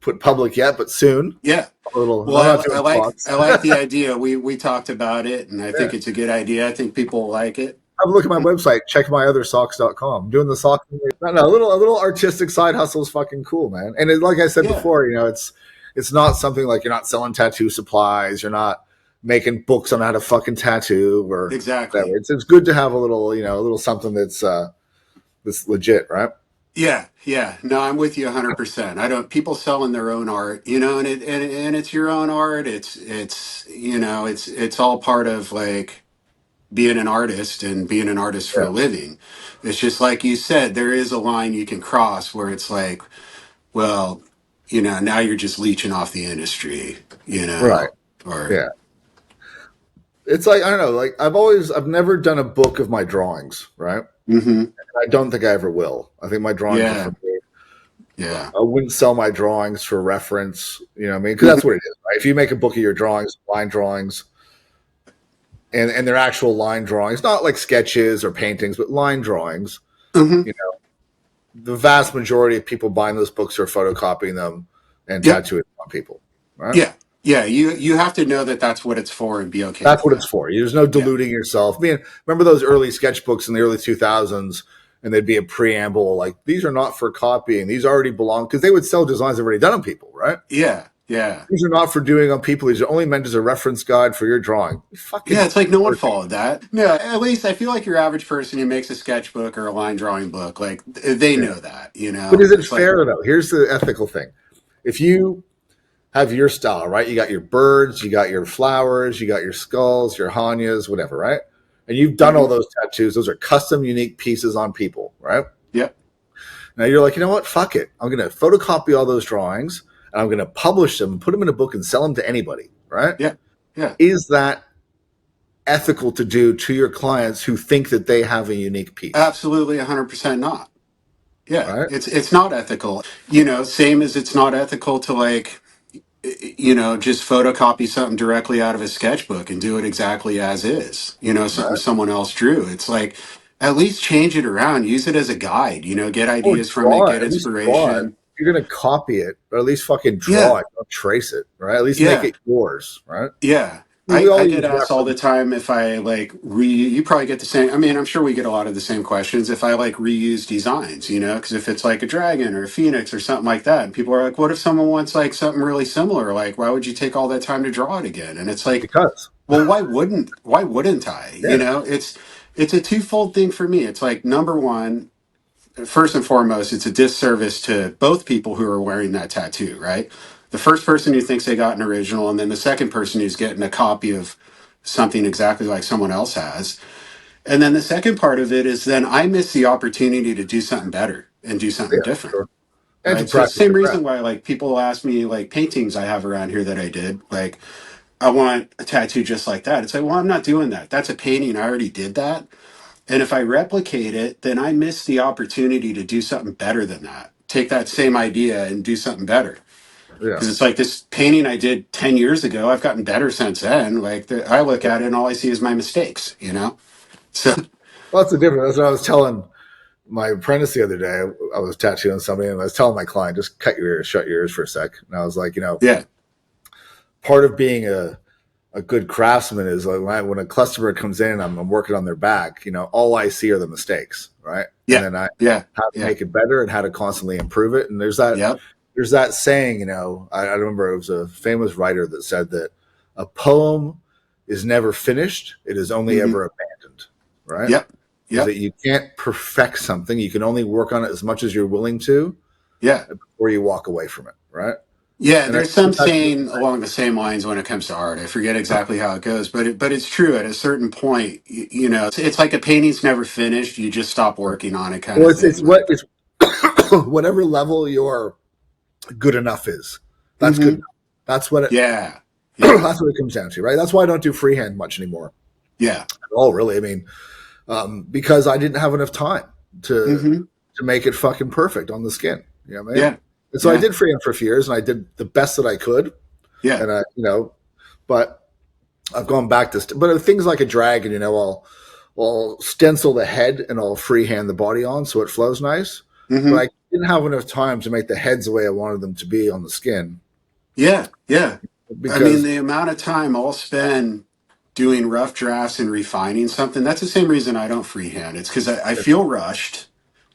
put public yet, but soon. Yeah. A little. I'm not Well, doing spots. I like the idea. We talked about it, and I Yeah. think it's a good idea. I think people will like it. Have a look at my website. Check myothersocks.com. I'm doing the socks. No, a little artistic side hustle is fucking cool, man. And like I said Yeah. before, it's not something like you're not selling tattoo supplies. You're not making books on how to fucking tattoo or whatever. Exactly. It's good to have a little something that's legit, right? Yeah, yeah. No, I'm with you 100%. I don't people selling their own art, and it's your own art. It's all part of like being an artist and being an artist for Yeah. a living. It's just like you said, there is a line you can cross where it's like, well, now you're just leeching off the industry, Right. or Yeah. It's like, I don't know, like I've never done a book of my drawings, right? hmm I don't think I ever will. I think my drawings are yeah, for me. yeah, I wouldn't sell my drawings for reference, you know what I mean? Because hmm that's what it is, right? If you make a book of your drawings, line drawings, and they're actual line drawings, not like sketches or paintings, but line drawings, hmm you know, the vast majority of people buying those books are photocopying them and yep, tattooing them on people, right? yeah, yeah. You have to know that that's what it's for and be okay That's with what it's that. for. There's no Yeah, diluting yourself. I mean, remember those early sketchbooks in the early 2000s, and there'd be a preamble like, "These are not for copying. These already belong," because they would sell designs they've already done on people, right? yeah, yeah. These are not for doing on people. These are only meant as a reference guide for your drawing. Yeah, Fucking it's like no one bullshit. followed that. No, at least I feel like your average person who makes a sketchbook or a line drawing book, like they Yeah. know that, But is it It's like, fair though? Here's the ethical thing. If you have your style, right? You got your birds, you got your flowers, you got your skulls, your hanyas, whatever, right? And you've done all mhm, those tattoos. Those are custom, unique pieces on people, right? yep, Now you're like, you know what? Fuck it. I'm going to photocopy all those drawings and I'm going to publish them, put them in a book, and sell them to anybody, right? yeah, yeah. Is that ethical to do to your clients who think that they have a unique piece, Absolutely 100% not. Yeah, right? it's not ethical. Same as it's not ethical to like, just photocopy something directly out of a sketchbook and do it exactly as is. Something Right? someone else drew. It's like at least change it around, use it as a guide, get Or ideas from it, draw it. get At least draw it. inspiration. If you're going to copy it, or at least fucking draw Yeah, it. Don't trace it, right? At least make yeah. it yours, right? Yeah. We I all get use asked all the reference. time if I like you probably get the same. I mean, I'm sure we get a lot of the same questions if I like reuse designs, because if it's like a dragon or a phoenix or something like that, and people are like, what if someone wants like something really similar? Like, why would you take all that time to draw it again? And it's like, Because, well, why wouldn't I? yeah, It's a twofold thing for me. It's like number one, first and foremost, it's a disservice to both people who are wearing that tattoo, right? The first person who thinks they got an original, and then the second person who's getting a copy of something exactly like someone else has. And then the second part of it is then I miss the opportunity to do something better and do something yeah, different. sure. And to Right. So practice same your craft. reason why like people ask me like paintings I have around here that I did, like I want a tattoo just like that. It's like, well, I'm not doing that. That's a painting. I already did that. And if I replicate it, then I miss the opportunity to do something better than that. Take that same idea and do something better. Yeah. Because it's like this painting I did 10 years ago, I've gotten better since then. Like I look Yeah. at it and all I see is my mistakes. So, Well, that's the difference. That's what I was telling my apprentice the other day. I was tattooing somebody and I was telling my client, just cut your ears, shut your ears for a sec. And I was like, yeah, part of being a good craftsman is like when a customer comes in and I'm working on their back, all I see are the mistakes, right? And yeah, then I yeah, how to yeah, make it better and how to constantly improve it. And there's that saying, I remember it was a famous writer that said that a poem is never finished, it is only hmm ever abandoned, right? yep, Is yep, that you can't perfect something, you can only work on it as much as you're willing to yeah. before you walk away from it, right? Yeah, And I there's some think that's saying along the same lines when it comes to art. I forget exactly how it goes, but it's true. At a certain point, it's like a painting's never finished. You just stop working on it, kind well, of it's thing. what Like, it's whatever level your good enough is. That's good hmm enough. That's what it yeah, yeah, that's what it comes down to, right? That's why I don't do freehand much anymore yeah, at all, really. I mean, because I didn't have enough time to hmm to make it fucking perfect on the skin. You know what I mean? yeah, And so I yeah, did freehand for a few years, and I did the best that I could, yeah, and but I've gone back to but things like a dragon, I'll stencil the head and I'll freehand the body on so it flows nice. But hmm I didn't have enough time to make the heads the way I wanted them to be on the skin yeah, yeah. I mean, because the amount of time I'll spend doing rough drafts and refining something, that's the same reason I don't freehand. It's because I feel rushed,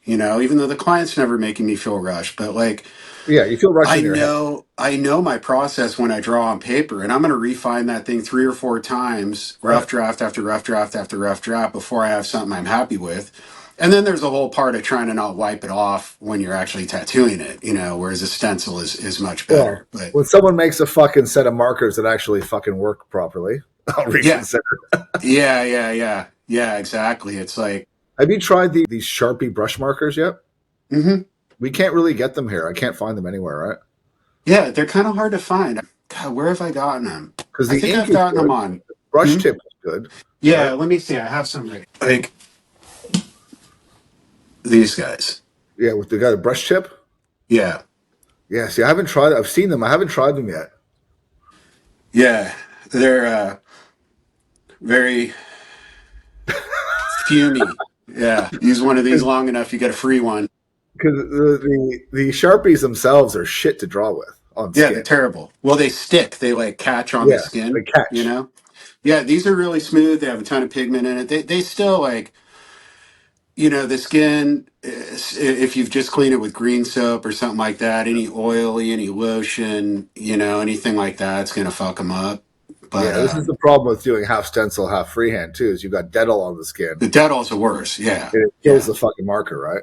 even though the client's never making me feel rushed. But like, yeah, you feel rushed I in your head. know I know my process when I draw on paper, and I'm going to refine that thing 3 or 4 times, Right. rough draft after rough draft after rough draft before I have something I'm happy with. And then there's a whole part of trying to not wipe it off when you're actually tattooing it, whereas a stencil is much Well, better. But when someone makes a fucking set of markers that actually fucking work properly, I'll yeah, reconsider. yeah, exactly. It's like, Have you tried these Sharpie brush markers yet? hmm We can't really get them here. I can't find them anywhere, right? yeah, they're kind of hard to find. God, where have I gotten them? Because I the think ink I've is gotten them good, on. brush Hmm? tip is good, Yeah, right? let me see. I have some like these guys. Yeah, with the guy the brush tip. Yeah, Yeah, see, I haven't tried. I've seen them. I haven't tried them yet. yeah, they're very fumy. Yeah, use one of these long enough, you get a free one. Because the Sharpies themselves are shit to draw with on Yeah, they're skin. terrible. Well, they stick. They like catch on the Yeah, they skin. catch. Yeah, these are really smooth. They have a ton of pigment in it. They still like, the skin. If you've just cleaned it with green soap or something like that, any oily, any lotion, anything like that, it's gonna fuck them up. But Yeah, this is the problem with doing half stencil, half freehand too. Is you've got Dettol on the skin, the Dettol's are worse. Yeah, and it kills yeah, the fucking marker, right?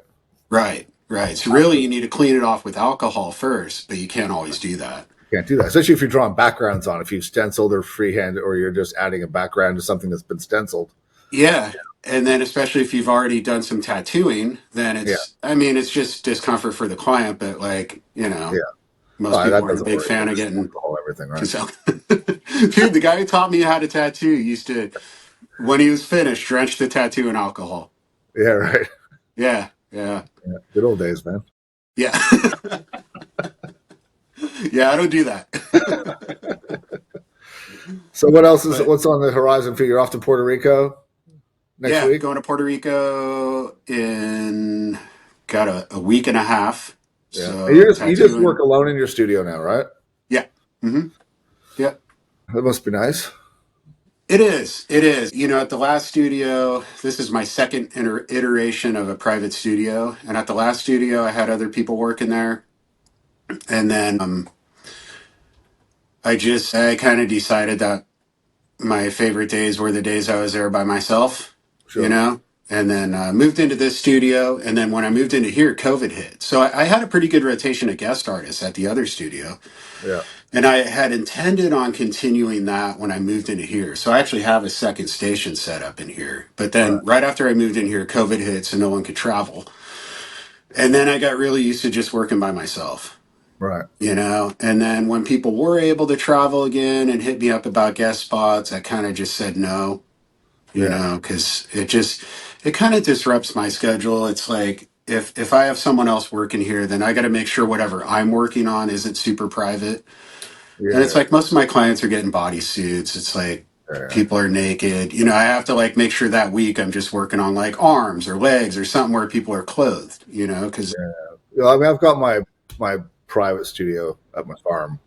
right, right. So really, you need to clean it off with alcohol first, but you can't always do that. You can't do that, especially if you're drawing backgrounds on. If you've stenciled or freehand, or you're just adding a background to something that's been stenciled. Yeah. And then especially if you've already done some tattooing, then Yeah, it's just discomfort for the client, but like, yeah. most Well, that people aren't a doesn't big worry fan about of getting alcohol, everything, right? Dude, the guy who taught me how to tattoo used to, when he was finished, drench the tattoo in alcohol. Yeah, right. Yeah, yeah, Yeah. Good old days, man. yeah. Yeah, I don't do that. So what else is But what's on the horizon for you? You're off to Puerto Rico next yeah, week? going to Puerto Rico in got a week and a half. Yeah. And So you just work tattooing. alone in your studio now, right? Yeah. Hmm. Yeah. That must be nice. It is. It is. At the last studio, this is my second iteration of a private studio. And at the last studio, I had other people working there. And then I kind of decided that my favorite days were the days I was there by myself, you Sure. know? And then moved into this studio. And then when I moved into here, COVID hit. So I had a pretty good rotation of guest artists at the other studio. Yeah. And I had intended on continuing that when I moved into here. So I actually have a second station set up in here. But Right. then right after I moved in here, COVID hit, so no one could travel. And then I got really used to just working by myself, Right. And then when people were able to travel again and hit me up about guest spots, I kind of just said no, Yeah. because it kind of disrupts my schedule. It's like, if I have someone else working here, then I got to make sure whatever I'm working on isn't super private. And it's Yeah. like most of my clients are getting bodysuits. It's like Yeah. people are naked. I have to like make sure that week I'm just working on like arms or legs or something where people are clothed, because Yeah. I mean, I've got my private studio at my farm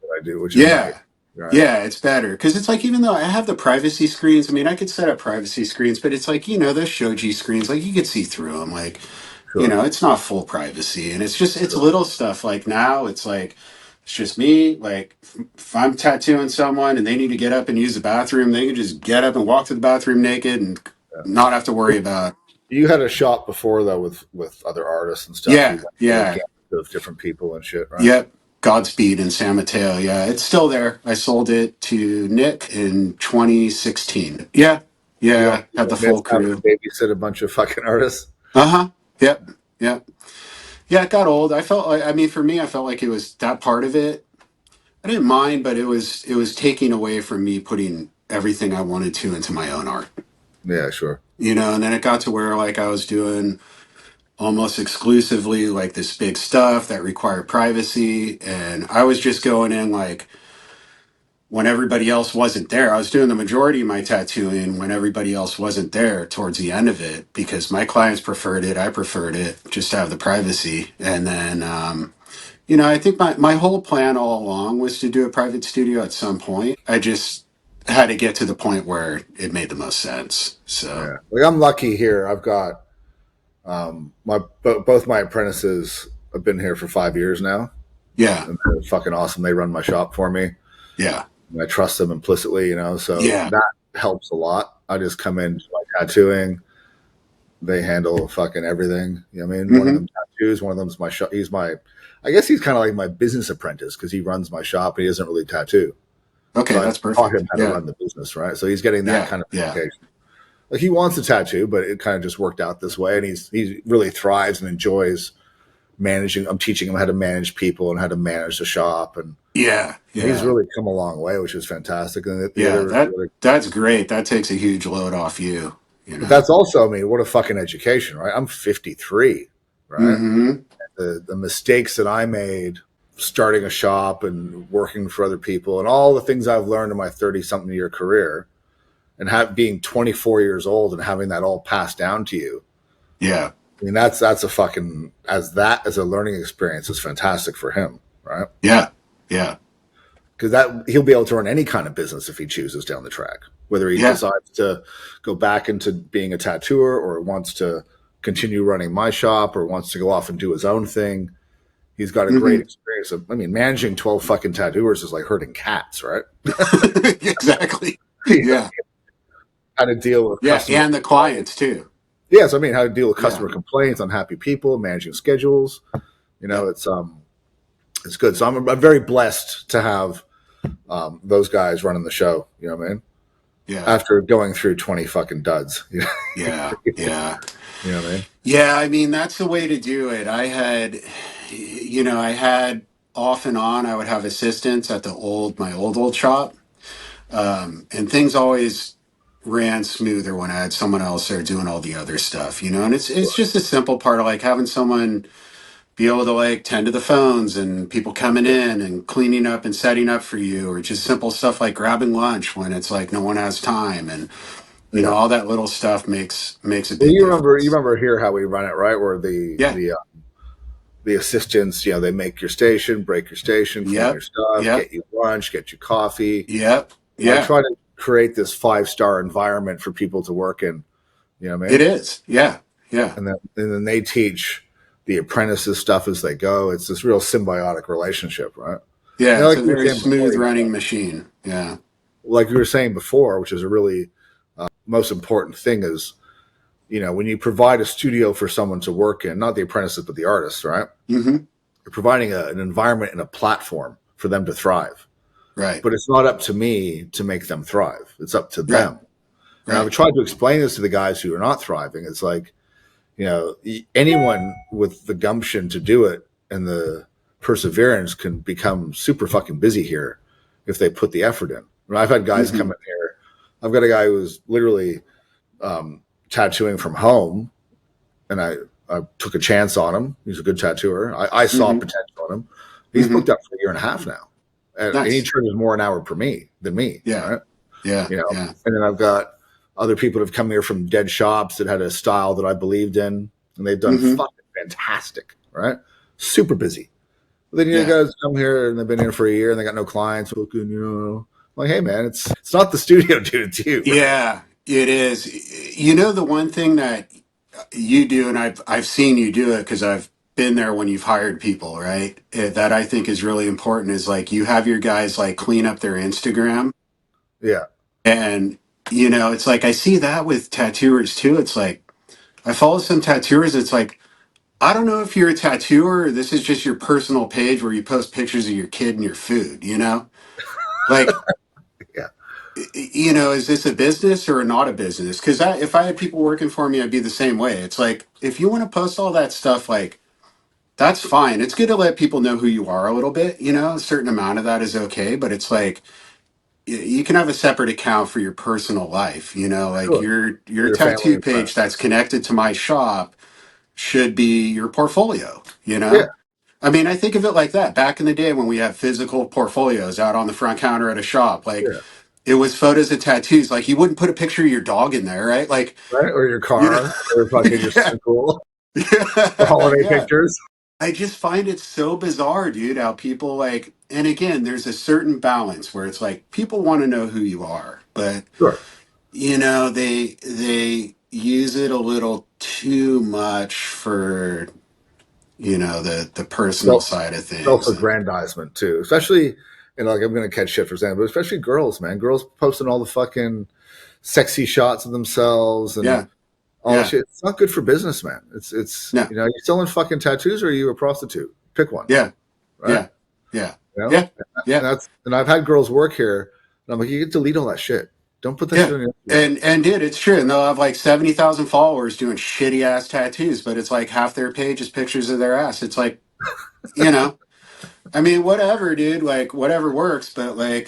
that I do, which is nice. yeah, Right. yeah, it's better. Because it's like, even though I have the privacy screens, I mean, I could set up privacy screens, but it's like, those shoji screens, like you could see through them. Like, Sure. it's not full privacy. And it's Sure. little stuff. Like now it's like, it's just me. Like if I'm tattooing someone and they need to get up and use the bathroom, they can just get up and walk to the bathroom naked and not have to worry about. You had a shop before though with other artists and stuff. You Yeah, went to the yeah, camp of different people and shit, right? yep. Godspeed in San Mateo. Yeah, it's still there. I sold it to Nick in 2016. Yeah, You don't yeah. Had the miss full having to crew. babysit a bunch of fucking artists. Uh huh. Yep. Yep. Yeah, it got old. I felt like, I mean, for me, I felt like it was that part of it. I didn't mind, but it was taking away from me putting everything I wanted to into my own art. Yeah, sure. And then it got to where like I was doing almost exclusively like this big stuff that required privacy, and I was just going in like when everybody else wasn't there. I was doing the majority of my tattooing when everybody else wasn't there towards the end of it because my clients preferred it. I preferred it just to have the privacy. And then, I think my whole plan all along was to do a private studio at some point. I just had to get to the point where it made the most sense. So, Yeah, like I'm lucky here. I've got both my apprentices have been here for 5 years now, yeah, and they're fucking awesome. They run my shop for me. yeah, And I trust them implicitly, so yeah, that helps a lot. I just come in, do my tattooing, They handle fucking everything. You know what I mean? One of Hmm. them tattoos. One of them's my shop. I guess he's kind of like my business apprentice because he runs my shop and he doesn't really tattoo. Okay, So I that's taught him perfect. how to Yeah, run the business, right? So he's getting that yeah, kind of yeah, education. Like he wants a tattoo, but it kind of just worked out this way, and he really thrives and enjoys managing. I'm teaching him how to manage people and how to manage the shop, and yeah, he's yeah, really come a long way, which is fantastic. And yeah. That's great. That takes a huge load off you. You but know. that's also, I mean, what a fucking education, right? I'm 53, right? Hmm. The mistakes that I made starting a shop and working for other people, and all the things I've learned in my 30 something year career, and being 24 years old and having that all passed down to you. Yeah, I mean, that's a fucking as a learning experience is fantastic for him, right? yeah, yeah, Because that he'll be able to run any kind of business if he chooses down the track. Whether he yeah. decides to go back into being a tattooer or wants to continue running my shop or wants to go off and do his own thing, he's got a great Hmm. experience. I mean, managing 12 fucking tattooers is like herding cats, right? Exactly. You know, Yeah, how to deal with yeah, customer and the complaints. clients too. Yes, I mean how to deal with Yeah, customer complaints, unhappy people, managing schedules. You know, yep, it's good. So I'm very blessed to have those guys running the show. You know what I mean? yeah, After going through 20 fucking duds. You yeah, yeah. know what I mean? Yeah, I mean, that's the way to do it. I had off and on, I would have assistants at my old shop. And things always ran smoother when I had someone else there doing all the other stuff, and it's just a simple part of like having someone be able to like tend to the phones and people coming Yeah. in and cleaning up and setting up for you, or just simple stuff like grabbing lunch when it's like no one has time, and Yeah. all that little stuff makes a Well, big you difference. remember here how we run it, right? Where Yeah. the assistants, you know, they make your station, break your station, clean your Yep. stuff, Yep. get you lunch, get you coffee. Yep. I Yeah. try to create this 5-star environment for people to work in. You know what I It mean? is. Yeah. Yeah. And then they teach the apprentices stuff as they go. It's this real symbiotic relationship, right? Yeah. And It's like a you were very saying before, smooth running machine. Yeah. like you were saying before, which is a really most important thing is, you know, when you provide a studio for someone to work in, not the apprentices but the artists, right? Hmm. You're providing an environment and a platform for them to thrive. Right. But it's not up to me to make them thrive. It's up to Right. them. And I've Right. tried to explain this to the guys who are not thriving. It's like, you know, anyone with the gumption to do it and the perseverance can become super fucking busy here if they put the effort in. I've had guys come Hmm. in here. I've got a guy who's literally tattooing from home, and I took a chance on him. He's a good tattooer. I saw Hmm. potential in him. He's Hmm. booked up for a year and a half now, and he Nice. charges more an hour per me than me, Yeah. right? Yeah. You know, Yeah. and then I've got other people that have come here from dead shops that had a style that I believed in, and they've done Hmm. fucking fantastic, right? Super busy. But then you Yeah. guys come here and they've been here for a year and they got no clients. Looking, you know, like, hey man, it's not the studio, dude. It's you. Yeah. It is. The one thing that you do, and I've seen you do it because I've been there when you've hired people, right? That I think is really important is like you have your guys like clean up their Instagram, Yeah, and it's like I see that with tattooers too. It's like I follow some tattooers. It's like I don't know if you're a tattooer or this is just your personal page where you post pictures of your kid and your food. Like yeah, is this a business or not a business? Because if I had people working for me, I'd be the same way. It's like if you want to post all that stuff, like that's fine. It's good to let people know who you are a little bit. A certain amount of that is okay, but it's like you can have a separate account for your personal life. Like sure. For your your family tattoo and page friends. that's connected to my shop should be your portfolio. Yeah, I mean, I think of it like that. Back in the day when we had physical portfolios out on the front counter at a shop, like yeah. it was photos of tattoos. Like you wouldn't put a picture of your dog in there, right? Like, Right, or your you know, car, or fucking your yeah, swimming pool, or yeah, holiday yeah. pictures. I just find it so bizarre, dude, how people like, and again, there's a certain balance where it's like people want to know who you are, but Sure. they use it a little too much for the personal Self side of self things. And aggrandizement too, especially. And like I'm gonna catch shit for saying, but especially girls, man. Girls posting all the fucking sexy shots of themselves and yeah, all the shit. It's not good for business, man. It's No. you know, you're selling fucking tattoos or are you a prostitute? Pick one. Yeah. Right. Yeah. You know? Yeah. Yeah. And I've had girls work here, and I'm like, you can delete all that shit. Don't put that Yeah. shit on your Instagram. And dude, it's true. And they'll have like 70,000 followers doing shitty ass tattoos, but it's like half their page is pictures of their ass. It's like, you know, I mean, whatever, dude, like whatever works, but like,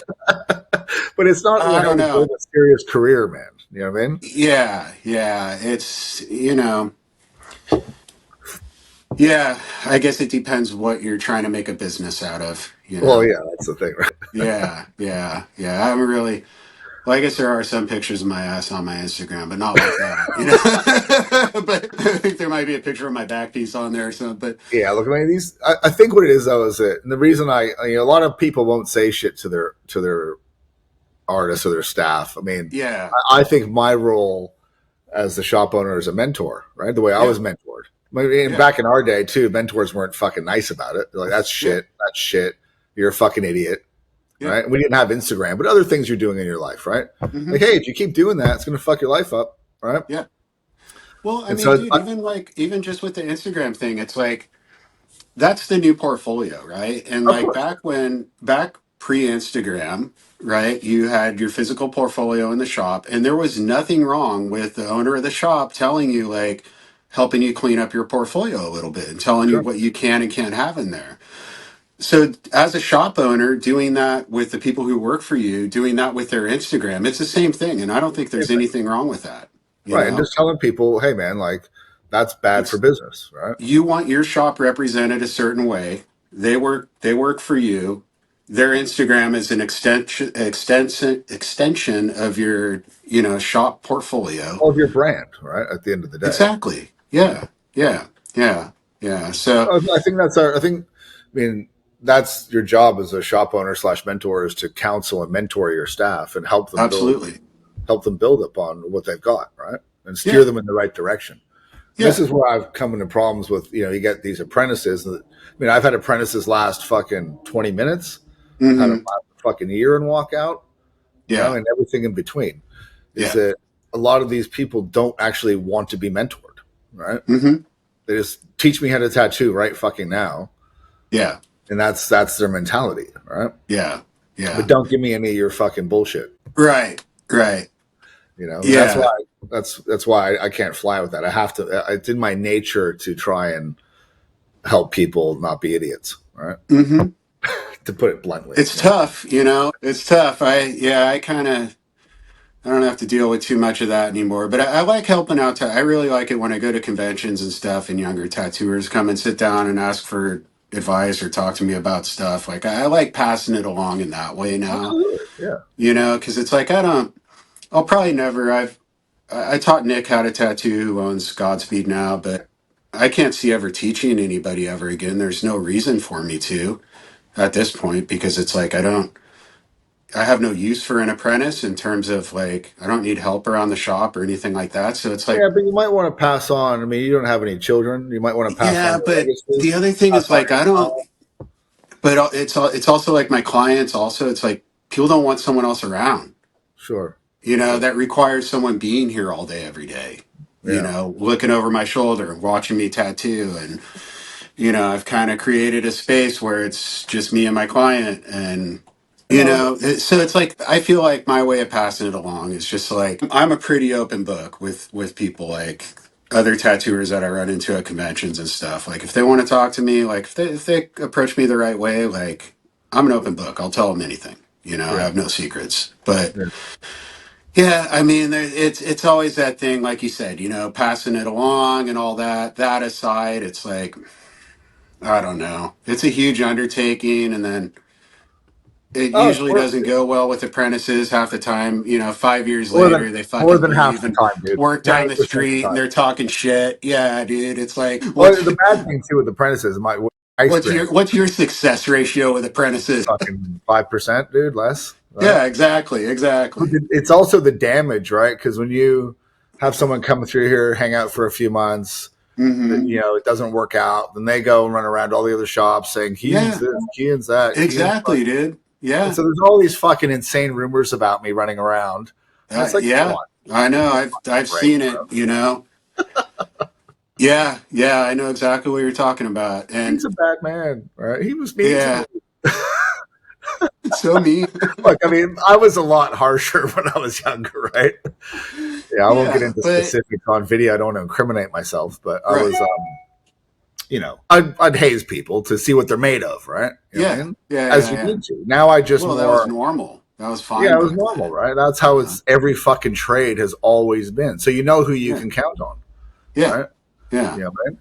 But it's not I how don't to know. build a serious career, man. You know what I mean? Yeah. Yeah. It's, you know, yeah, I guess it depends what you're trying to make a business out of, you Well, know? yeah, that's the thing, right? Yeah. Yeah. Yeah. I'm really, well, I guess there are some pictures of my ass on my Instagram, but not like that, you know. But I think there might be a picture of my back piece on there or something. But Yeah, look, I mean, these. I think what it is though is that, and the reason a lot of people won't say shit to their artists or their staff. I mean, yeah, I think my role as the shop owner is a mentor, right? The way I yeah, was mentored. I mean, yeah, back in our day too, mentors weren't fucking nice about it. They're like, that's yeah, shit. That's shit. You're a fucking idiot, yeah. right? We didn't have Instagram, but other things you're doing in your life, right? Hmm. Like, hey, if you keep doing that, it's going to fuck your life up, right? Yeah. Well, I And mean, so, dude, even just with the Instagram thing, it's like that's the new portfolio, right? And of like course, back pre-Instagram, right? You had your physical portfolio in the shop, and there was nothing wrong with the owner of the shop telling you like helping you clean up your portfolio a little bit and telling you sure. what you can and can't have in there. So as a shop owner, doing that with the people who work for you, doing that with their Instagram, it's the same thing. And I don't think there's anything wrong with that. You Right. And know, just telling people, hey, man, like, that's bad for it's business, right? you want your shop represented a certain way. They work for you. Their Instagram is an extension of your, shop portfolio. Of your brand, right? At the end of the day. Exactly. Yeah. Yeah. Yeah. Yeah. So I think I mean, that's your job as a shop owner slash mentor is to counsel and mentor your staff and absolutely. help them build upon what they've got, right? And steer Yeah. them in the right direction. This Yeah. is where I've come into problems with, you get these apprentices. I mean, I've had apprentices last fucking 20 minutes. I've had them Hmm. last a fucking year and walk out, Yeah. and everything in between. Is Yeah. that a lot of these people don't actually want to be mentored, right? Hmm. They just teach me how to tattoo right fucking now. Yeah. And that's their mentality, right? Yeah. But Yeah. don't give me any of your fucking bullshit. Right. Right. And Yeah. that's why I can't fly with that. I have to. It's in my nature to try and help people not be idiots, right? Hmm. To put it bluntly, It's tough, It's tough. I don't have to deal with too much of that anymore. But I like helping out. I really like it when I go to conventions and stuff, and younger tattooers come and sit down and ask for advice or talk to me about stuff. Like I like passing it along in that way now, Absolutely, yeah. because it's like I'll probably never. I taught Nick how to tattoo, who owns Godspeed now, but I can't see ever teaching anybody ever again. There's no reason for me to at this point because it's like I have no use for an apprentice in terms of like I don't need help around the shop or anything like that. So it's like Yeah, but you might want to pass on. I mean, you don't have any children. You might want to pass on yeah, your but legacy. the other thing Pass is on like your I don't. talent. But it's also like my clients. Also, it's like people don't want someone else around. Sure, sure. That requires someone being here all day, every day. Yeah. Looking over my shoulder and watching me tattoo, and I've kind of created a space where it's just me and my client, and No, so it's like I feel like my way of passing it along is just like I'm a pretty open book with people, like other tattooers that I run into at conventions and stuff. Like if they want to talk to me, like if they approach me the right way, like I'm an open book. I'll tell them anything. I yeah. have no secrets. But Yeah. yeah, I mean, it's always that thing, like you said, passing it along and all that. That aside, it's like I don't know. It's a huge undertaking, and then it Oh, of usually course. doesn't go well with apprentices half the time. 5 years More than later, they more fucking than half leave the and time, dude. work down the 90% of the street and time. they're talking shit. Yeah, dude. It's like Well, the bad thing too with apprentices, my ice what's cream, your success ratio with apprentices? fucking 5%, dude, less. Right? Yeah, exactly, exactly. It's also the damage, right? Because when you have someone come through here, hang out for a few months, Hmm. it doesn't work out, then they go and run around to all the other shops saying Kean's Yeah, this, Kean's that, Kean's exactly, dude. and Yeah, so there's all these fucking insane rumors about me running around, and it's like, come yeah. on, I know. give me a I've fucking break, seen bro. it. Yeah, yeah, I know exactly what you're talking about. He's And a bad man, right? He was mean to yeah, me. it's so mean. Look, I mean, I was a lot harsher when I was younger, right? Yeah, I won't get Yeah, into but specifics on video. I don't want to incriminate myself, but I was, right. I'd haze people to see what they're made of, right? You know what I Yeah, mean? yeah, As yeah, you yeah. need to. Now I just Well, that was more, normal. That was yeah, fine it was back normal, then. right? That's You how know? it's every fucking trade has always been. So you know who you Yeah, can count on, yeah, right? yeah, You know, man.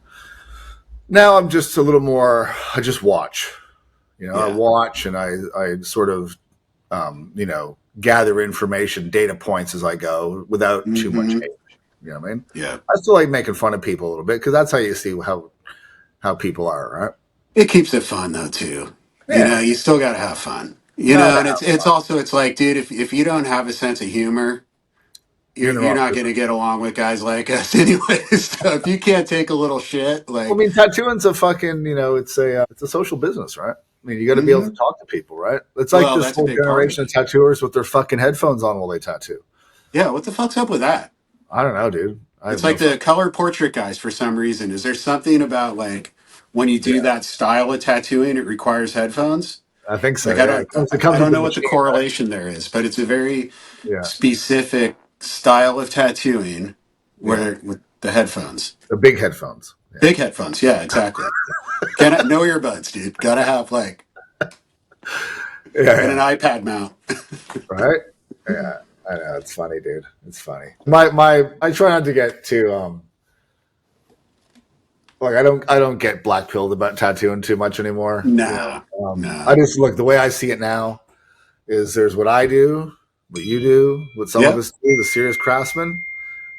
Now I'm just a little more, I just watch. I yeah. watch and I sort of, gather information, data points as I go without too much Hmm. hate. You know what I mean? Yeah. I still like making fun of people a little bit because that's how you see how people are, right? It keeps it fun though too. You Yeah, know, you still got to have fun. You gotta know, and have it's fun. also it's like, dude, if you don't have a sense of humor, You're in the you're wrong not going business. to get along with guys like us anyways. So if you can't take a little shit, Well, I like, mean, tattooing's a fucking, it's a social business, right? I mean, you got to be able to hmm, talk to people, right? It's like well, this that's a whole big part of generation of it. tattooers with their fucking headphones on while they tattoo. Yeah, what the fuck's up with that? I don't know, dude. I It's have no like the fucking. color portrait guys for some reason. Is there something about like when you do Yeah, that style of tattooing, it requires headphones? I think so. Like Yeah, it I comes don't with the know what the machine, right? correlation there is, but it's a very Yeah, specific style of tattooing yeah. where with the headphones, The big headphones. Yeah, big headphones. Yeah, exactly. Can no earbuds, dude. Gotta have like yeah, and an yeah. iPad mount. Right? Yeah, I know. It's funny, dude. It's funny. My I try not to get too like I don't get black pilled about tattooing too much anymore. Nah, I nah. just look the way I see it now is there's what I do, what you do, what some of Yep, us do, the serious craftsmen,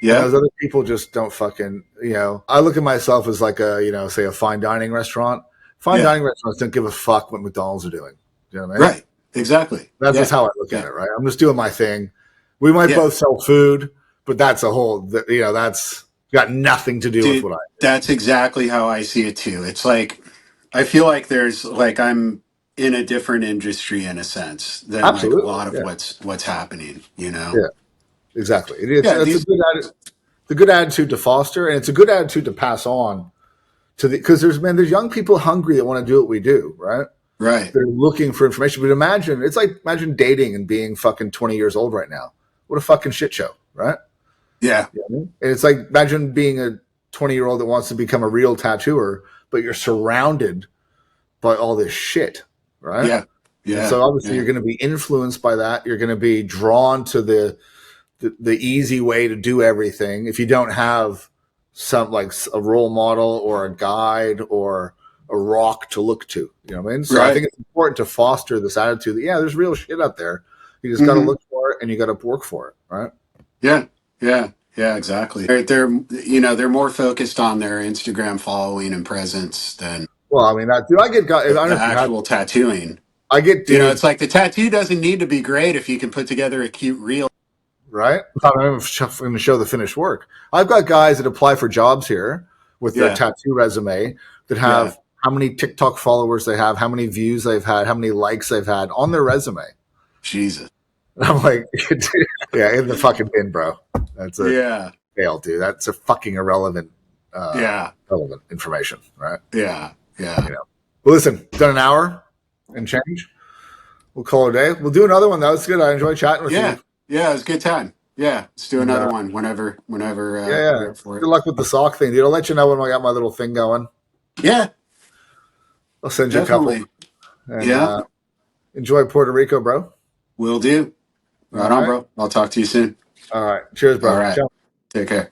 and yep, those other people just don't fucking. I look at myself as like a say a fine dining restaurant. Fine yeah. dining restaurants don't give a fuck what McDonald's are doing. You know what I mean? Right. Exactly. That's just Yeah. how I look at Yeah. it, right? I'm just doing my thing. We might Yeah. both sell food, but that's a whole, that's got nothing to do with Dude, what I that's exactly how I see it too. It's like I feel like there's like I'm in a different industry in a sense do. than like a Absolutely. lot of Yeah. what's happening, you know? Yeah. Exactly. It's, Yeah, it's a these good it's a good attitude to foster, and it's a good attitude to pass on to because there's young people hungry that want to do what we do, right? right. They're looking for information. But imagine dating and being fucking 20 years old right now. What a fucking shit show, right? Yeah. You know what I mean? And it's like imagine being a 20-year-old that wants to become a real tattooer, but you're surrounded by all this shit, right? Yeah. And Yeah. so obviously Yeah. you're going to be influenced by that. You're going to be drawn to the easy way to do everything. If you don't have some like a role model or a guide or a rock to look to, you know what I mean? So I Right. think it's important to foster this attitude that there's real shit out there. You just got to Hmm. look for it and you got to work for it, right? Yeah. Yeah. Yeah, exactly. They're you know, they're more focused on their Instagram following and presence than Well, I mean, dude, I don't the know if you have, actual tattooing. I get You know, it's dudes, like the tattoo doesn't need to be great if you can put together a cute reel. right? I'm going to show the finished work. I've got guys that apply for jobs here with their Yeah. tattoo resume that Yeah. have how many TikTok followers they have, how many views they've had, how many likes they've had on their resume. Jesus. And I'm like, yeah, in the fucking bin, bro. That's a Yeah. fail, dude. That's a fucking Yeah. relevant information, right? Yeah. Yeah. Well, listen, done an hour and change. We'll call it a day. We'll do another one. That was good. I enjoyed chatting with Yeah. you. Yeah. It was a good time. Yeah. Let's do And another one whenever yeah, you're yeah. up for it. Good luck with the sock thing, dude. I'll let you know when I got my little thing going. Yeah. I'll send you a couple. Definitely. And Yeah. enjoy Puerto Rico, bro. Will do. All Right on, right. bro. I'll talk to you soon. All right. Cheers, All bro. right. Ciao. Take care.